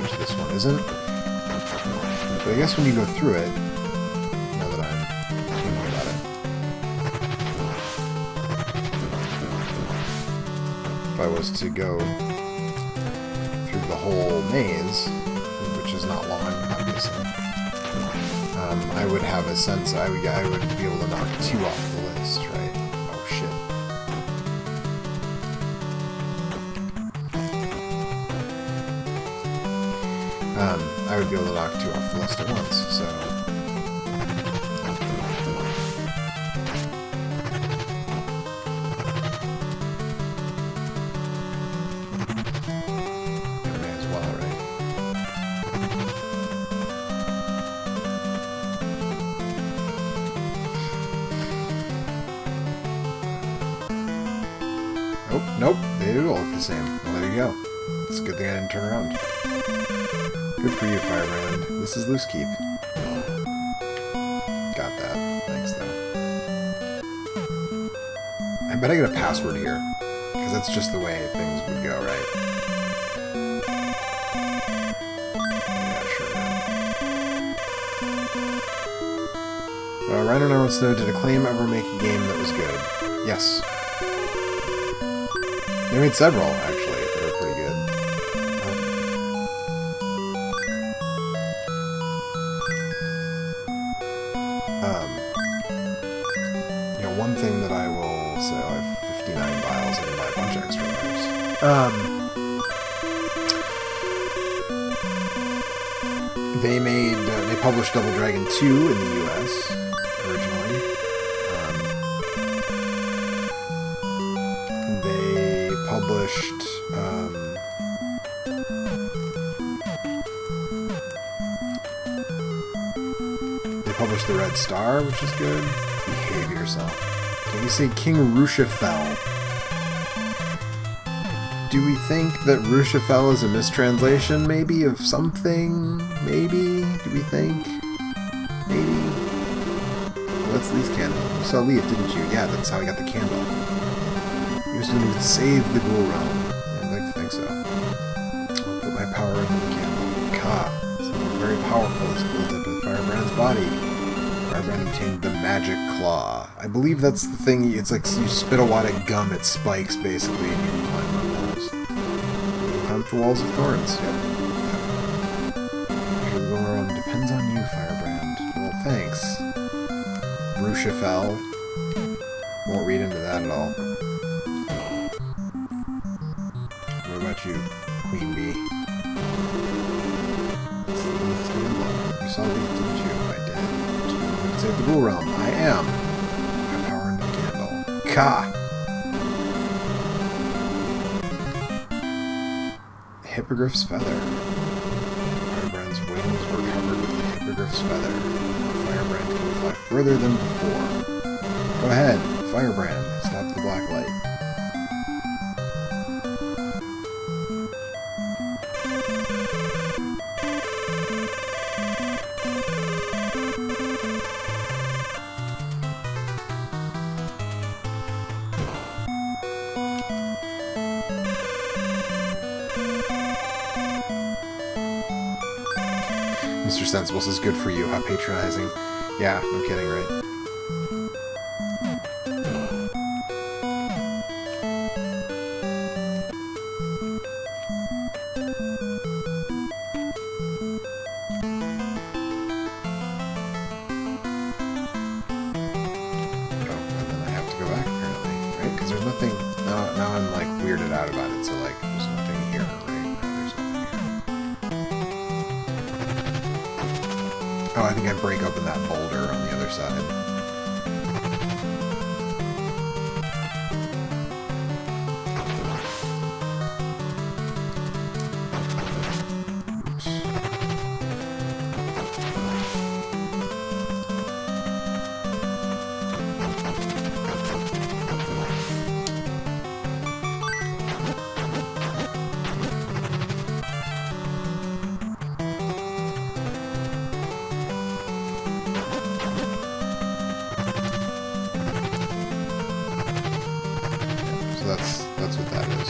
Which this one isn't. But I guess when you go through it, now that I'm thinking about it, if I was to go through the whole maze, which is not long, obviously, I would have a sense, I would be able to knock 2 off the list, right? Oh shit. I would be able to knock 2 off the list at once, so... Oh, nope, they do all look the same. Well, there you go. It's a good thing I didn't turn around. Good for you, Firebrand. This is loose keep. Got that. Thanks, though. I bet I get a password here. Because that's just the way things would go, right? Yeah, sure, man. Ryan and I wants to know, did Acclaim ever make a game that was good? Yes. They made several, actually. They were pretty good. You know, one thing that I will say, I have 59 vials, I can buy a bunch of extra letters. They published Double Dragon 2 in the US, originally. They published, The Red Star, which is good. Behave yourself. Can you say King Rushafel? Do we think that Rushafel is a mistranslation, maybe, of something? Maybe? Do we think? Maybe? Well, that's Lee's candle. You saw Lee, didn't you? Yeah, that's how I got the candle. He was going to save the Ghoul Realm. I'd like to think so. I'll put my power into the candle. Ka. Something very powerful is built up in Firebrand's body. Firebrand obtained the Magic Claw. I believe that's the thing, it's like you spit a wad of gum at spikes, basically, and you can climb up walls. Climb up the walls of thorns, yep. Actually, going around depends on you, Firebrand. Well, thanks. Rushafel. Won't read into that at all. What about you, Queen Bee? You saw me, didn't you? I did. Save the Ghoul Realm. I am. My power in the candle. Ka! The Hippogriff's Feather. Firebrand's wings were covered with the Hippogriff's Feather. Firebrand can fly further than before. Go ahead, Firebrand. Stop the black light. Mr. Sensible says, good for you. How patronizing. Yeah, no kidding, right? Oh, I think I break open that boulder on the other side. That's what that is.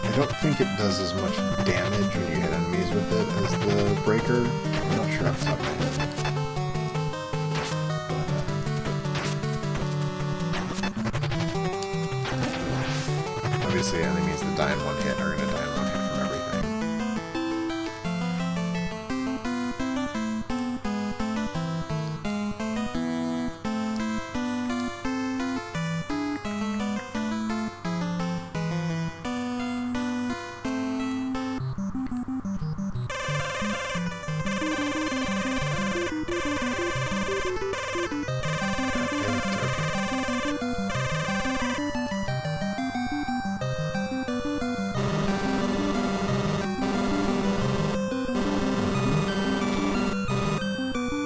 I don't think it does as much damage when you hit enemies with it as the breaker. I'm not sure off the top of my head. But, obviously enemies that die in one hit are going to die in one hit from everything.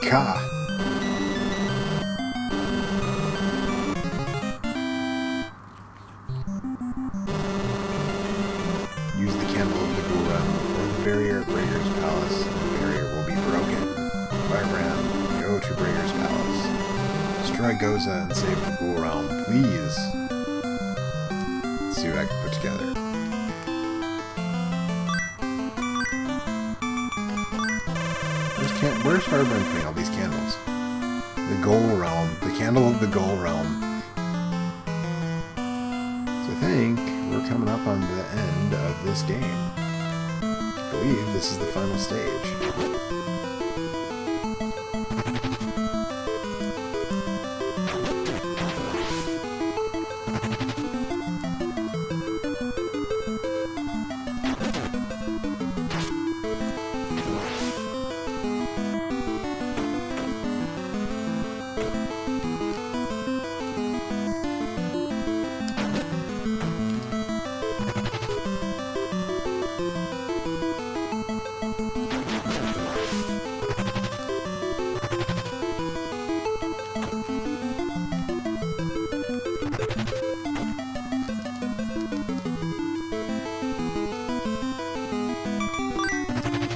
Ka. Use the candle of the ghoul realm before the barrier at Breaker's Palace, and the barrier will be broken. Firebrand, go to Breaker's Palace. Destroy Goza and save the ghoul realm, please. Let's see what I can put together. Where's Firebrand putting all these candles? The Ghoul Realm. The candle of the Ghoul Realm. So I think we're coming up on the end of this game. I believe this is the final stage.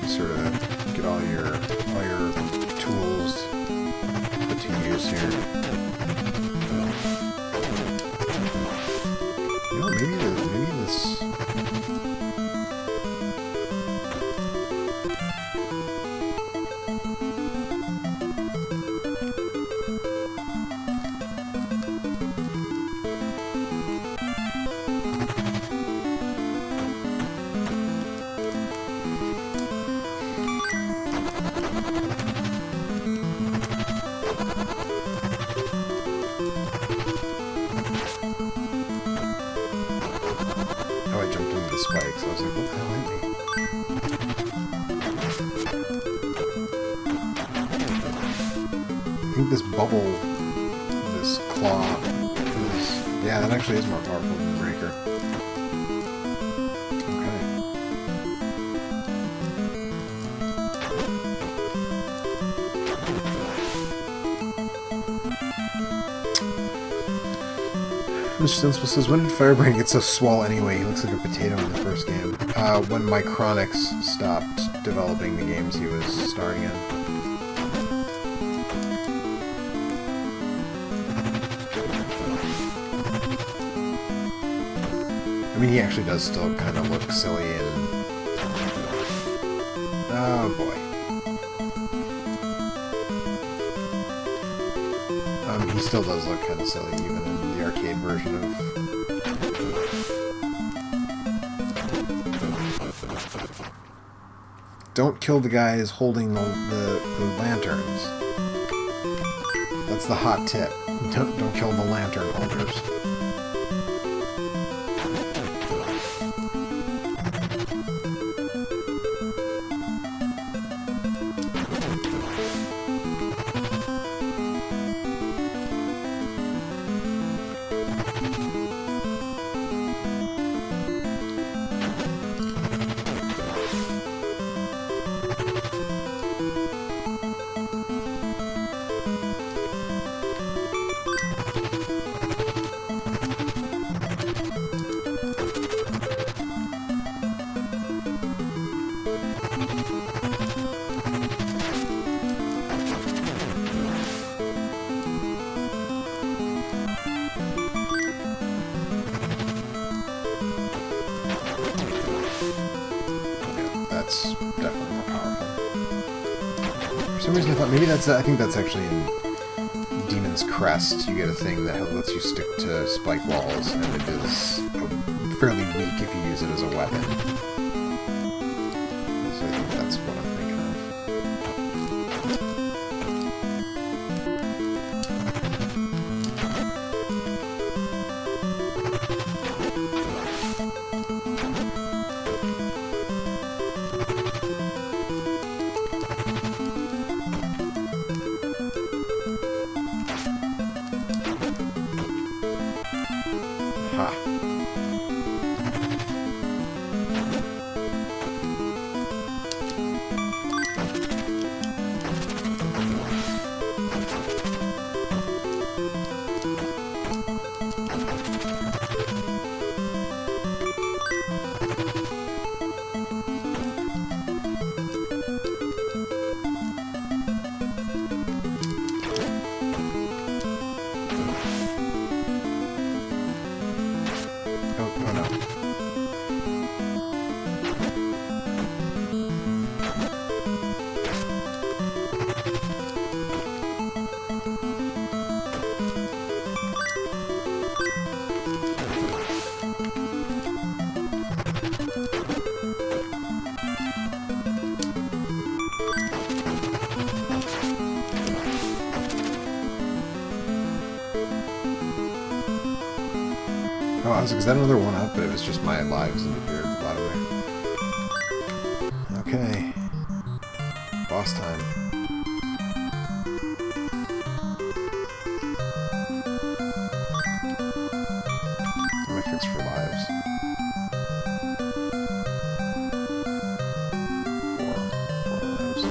Sort of get all your tools put to use here. You know, maybe this. Spikes. I was like, what the hell hit me? I think this bubble, this claw, yeah, that actually is more powerful than the breaker. Okay. Mr. Sensible says, when did Firebrand get so swole anyway? He looks like a potato in the first game. When Micronix stopped developing the games he was starring in. I mean, he actually does still kind of look silly and... Oh, boy. He still does look kind of silly, even in the arcade version of... Don't kill the guys holding the lanterns. That's the hot tip. Don't kill the lantern holders. That's definitely more powerful. For some reason I thought maybe that's... I think that's actually in Demon's Crest. You get a thing that lets you stick to spike walls, and it is fairly weak if you use it as a weapon. So I think that's what I'm thinking of. Oh, I was like, is that another one up? But it was just my lives that appeared at the bottom there. Okay. Boss time. Let me fix for lives. 4 lives.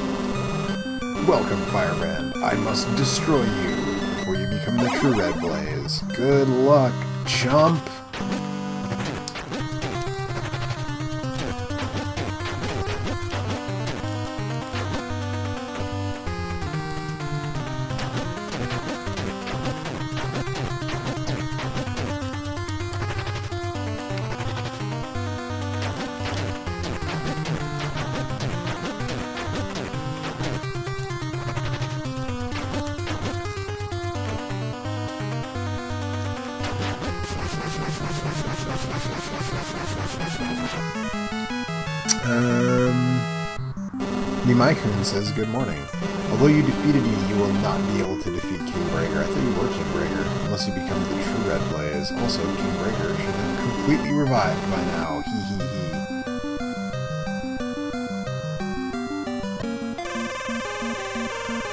Welcome, Firebrand. I must destroy you before you become the true Red Blaze. Good luck, chump! Nimaikun says, good morning. Although you defeated me, you will not be able to defeat King Brager. I thought you were King Brager, unless you become the true Red Blaze. Also, King Brager should have completely revived by now. Hee hee hee.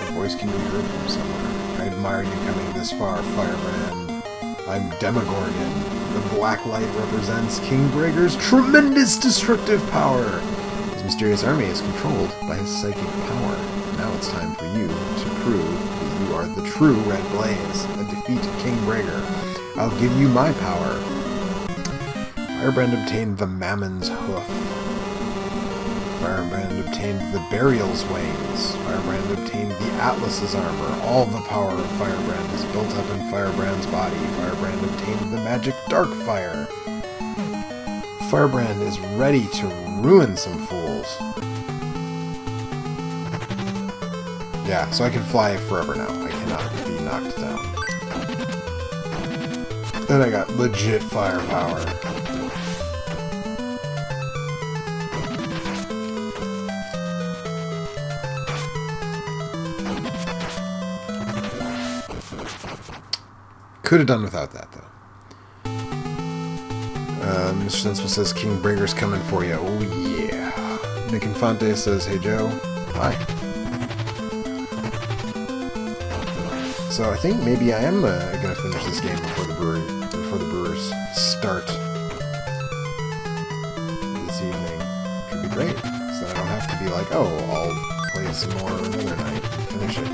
Your voice can be heard from somewhere. I admire you coming this far, Firebrand. I'm Demogorgon. The black light represents King Brager's tremendous destructive power. His mysterious army is controlled by his psychic power. Now it's time for you to prove that you are the true Red Blaze and defeat King Brager. I'll give you my power. Firebrand obtained the Mammon's hoof. Firebrand obtained the Burial's wings. Firebrand obtained the Atlas's armor. All the power of Firebrand is built up in Firebrand's body. Firebrand obtained the magic Dark Fire. Firebrand is ready to ruin some fools. Yeah, so I can fly forever now. I cannot be knocked down. Then I got legit firepower. Could have done without that, though. Mr. Sensible says King Brager's coming for you. Oh, yeah. Nick Infante says, hey, Joe. Hi. So I think maybe I am going to finish this game before the Brewers start this evening. Which would be great. So that I don't have to be like, oh, I'll play some more another night and finish it.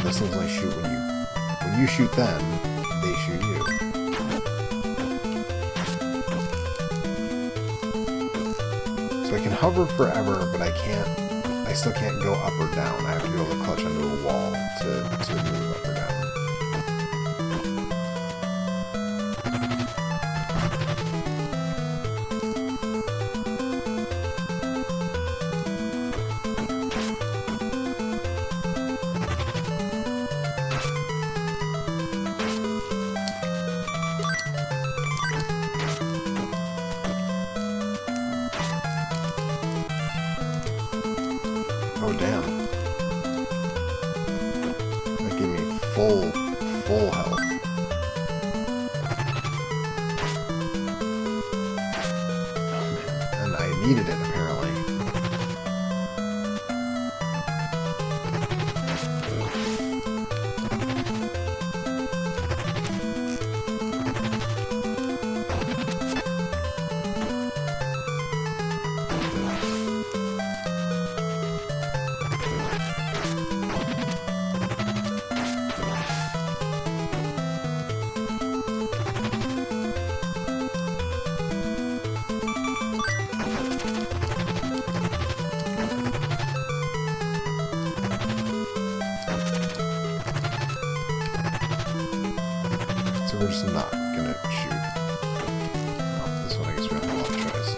Those things only shoot when you shoot them, they shoot you. So I can hover forever, but I still can't go up or down. I have to be able to clutch onto a wall to move up or down. Oh, damn. That gave me full health. Oh, man. And I needed it, apparently. So we're just not gonna shoot. Oh, this one I guess we have a lot of tries.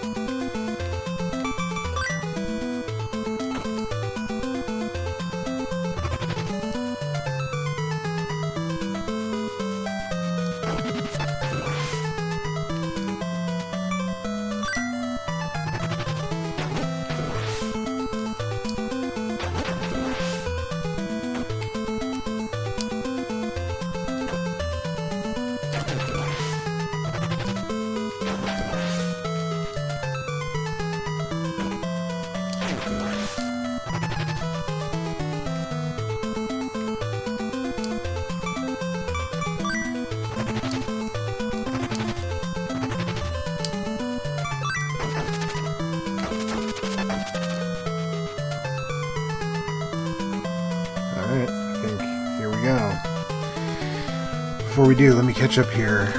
before we do, let me catch up here.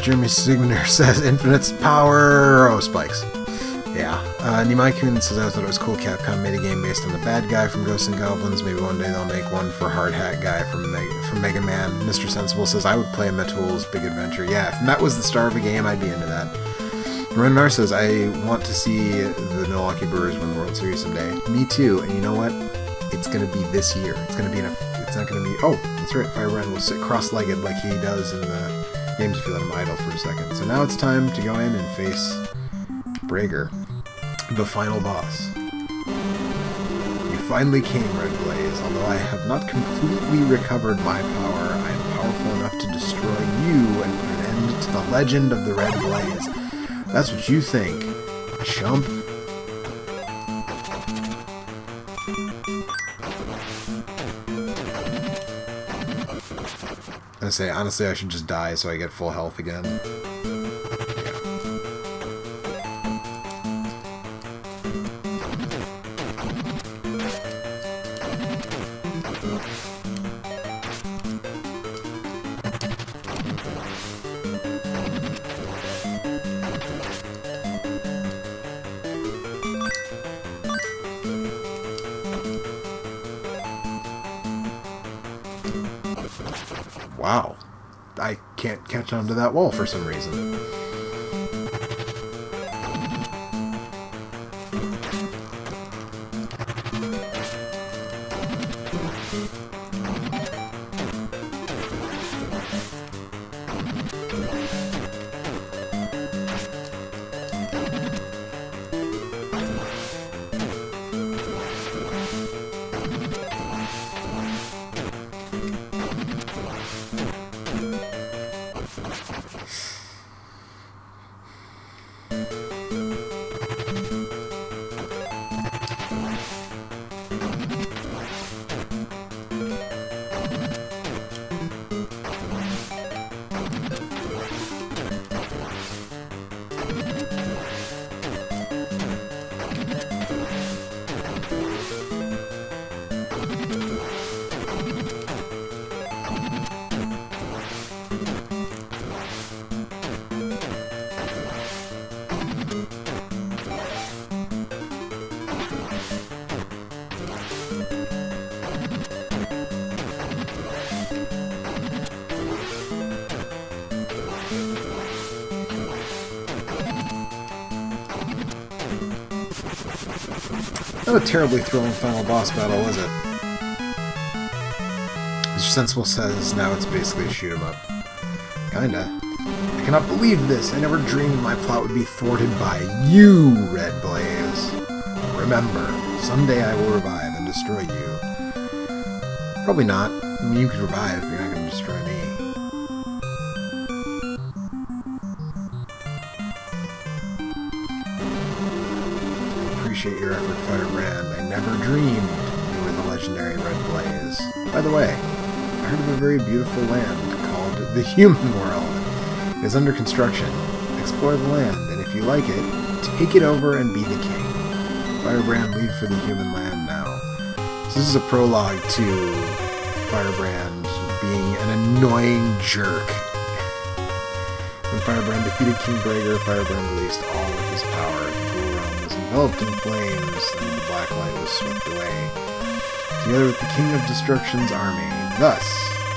Jeremy Sigmaner says infinite power. Oh, spikes. Yeah. Nimai-kun says I thought it was cool. Capcom made a game based on the bad guy from Ghosts and Goblins. Maybe one day they'll make one for Hard Hat Guy from Mega Man. Mr. Sensible says I would play Metool's Big Adventure. Yeah, if that was the star of a game, I'd be into that. Renar says I want to see the Milwaukee Brewers win the World Series someday. Me too. And you know what? It's gonna be this year. It's gonna be it's not gonna be. Oh, that's right. Firebrand will sit cross-legged like he does in the games if you let him idle for a second. So now it's time to go in and face Brager, the final boss. You finally came, Red Blaze. Although I have not completely recovered my power, I am powerful enough to destroy you and put an end to the legend of the Red Blaze. That's what you think, chump. I say, honestly, I should just die so I get full health again. Wow, I can't catch onto that wall for some reason. Not a terribly thrilling final boss battle, was it? Mr. Sensible says now it's basically a shoot 'em up. Kinda. I cannot believe this. I never dreamed my plot would be thwarted by you, Red Blaze. Remember, someday I will revive and destroy you. Probably not. I mean, you could revive, but you're not going to destroy me. Appreciate your effort, Firebrand. I never dreamed you were the legendary Red Blaze. By the way, I heard of a very beautiful land called the Human World. It is under construction. Explore the land, and if you like it, take it over and be the king. Firebrand, leave for the human land now. So this is a prologue to Firebrand being an annoying jerk. When Firebrand defeated King Brager, Firebrand released all of his power. The Ghoul Realm was enveloped in flames, and the black light was swept away, together with the King of Destruction's army. Thus,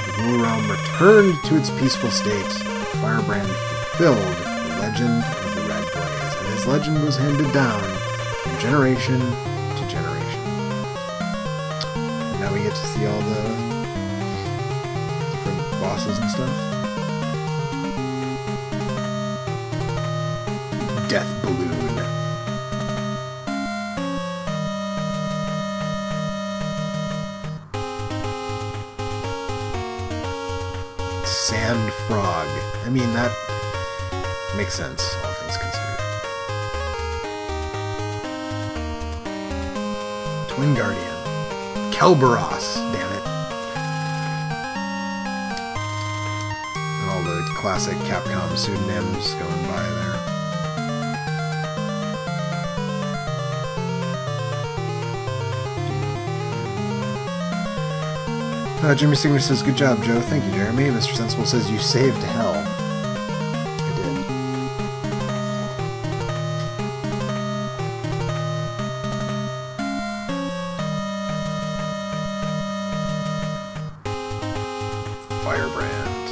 the Ghoul Realm returned to its peaceful state. Firebrand fulfilled the legend of the Red Blaze, and his legend was handed down from generation to generation. And now we get to see all the different bosses and stuff. Death Balloon. Sand Frog. I mean, that makes sense, all things considered. Twin Guardian. Kelberos, damn it. And all the classic Capcom pseudonyms going by there. Jimmy Signer says, good job, Joe. Thank you, Jeremy. Mr. Sensible says, you saved hell. I did. Firebrand.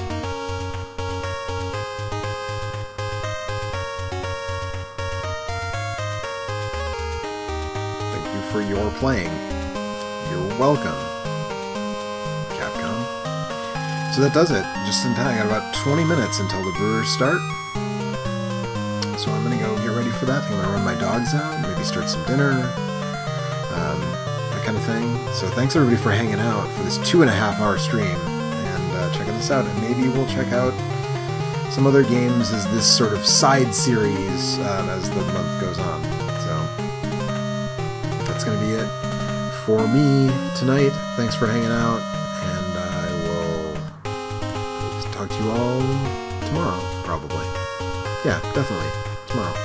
Thank you for your playing. You're welcome. So that does it, just in time. I got about 20 minutes until the brewers start. So I'm going to go get ready for that. I'm going to run my dogs out, maybe start some dinner, that kind of thing. So thanks everybody for hanging out for this 2.5-hour stream and checking this out. And maybe we'll check out some other games as this sort of side series as the month goes on. So that's going to be it for me tonight. Thanks for hanging out. Talk to you all tomorrow, probably. Yeah, definitely. Tomorrow.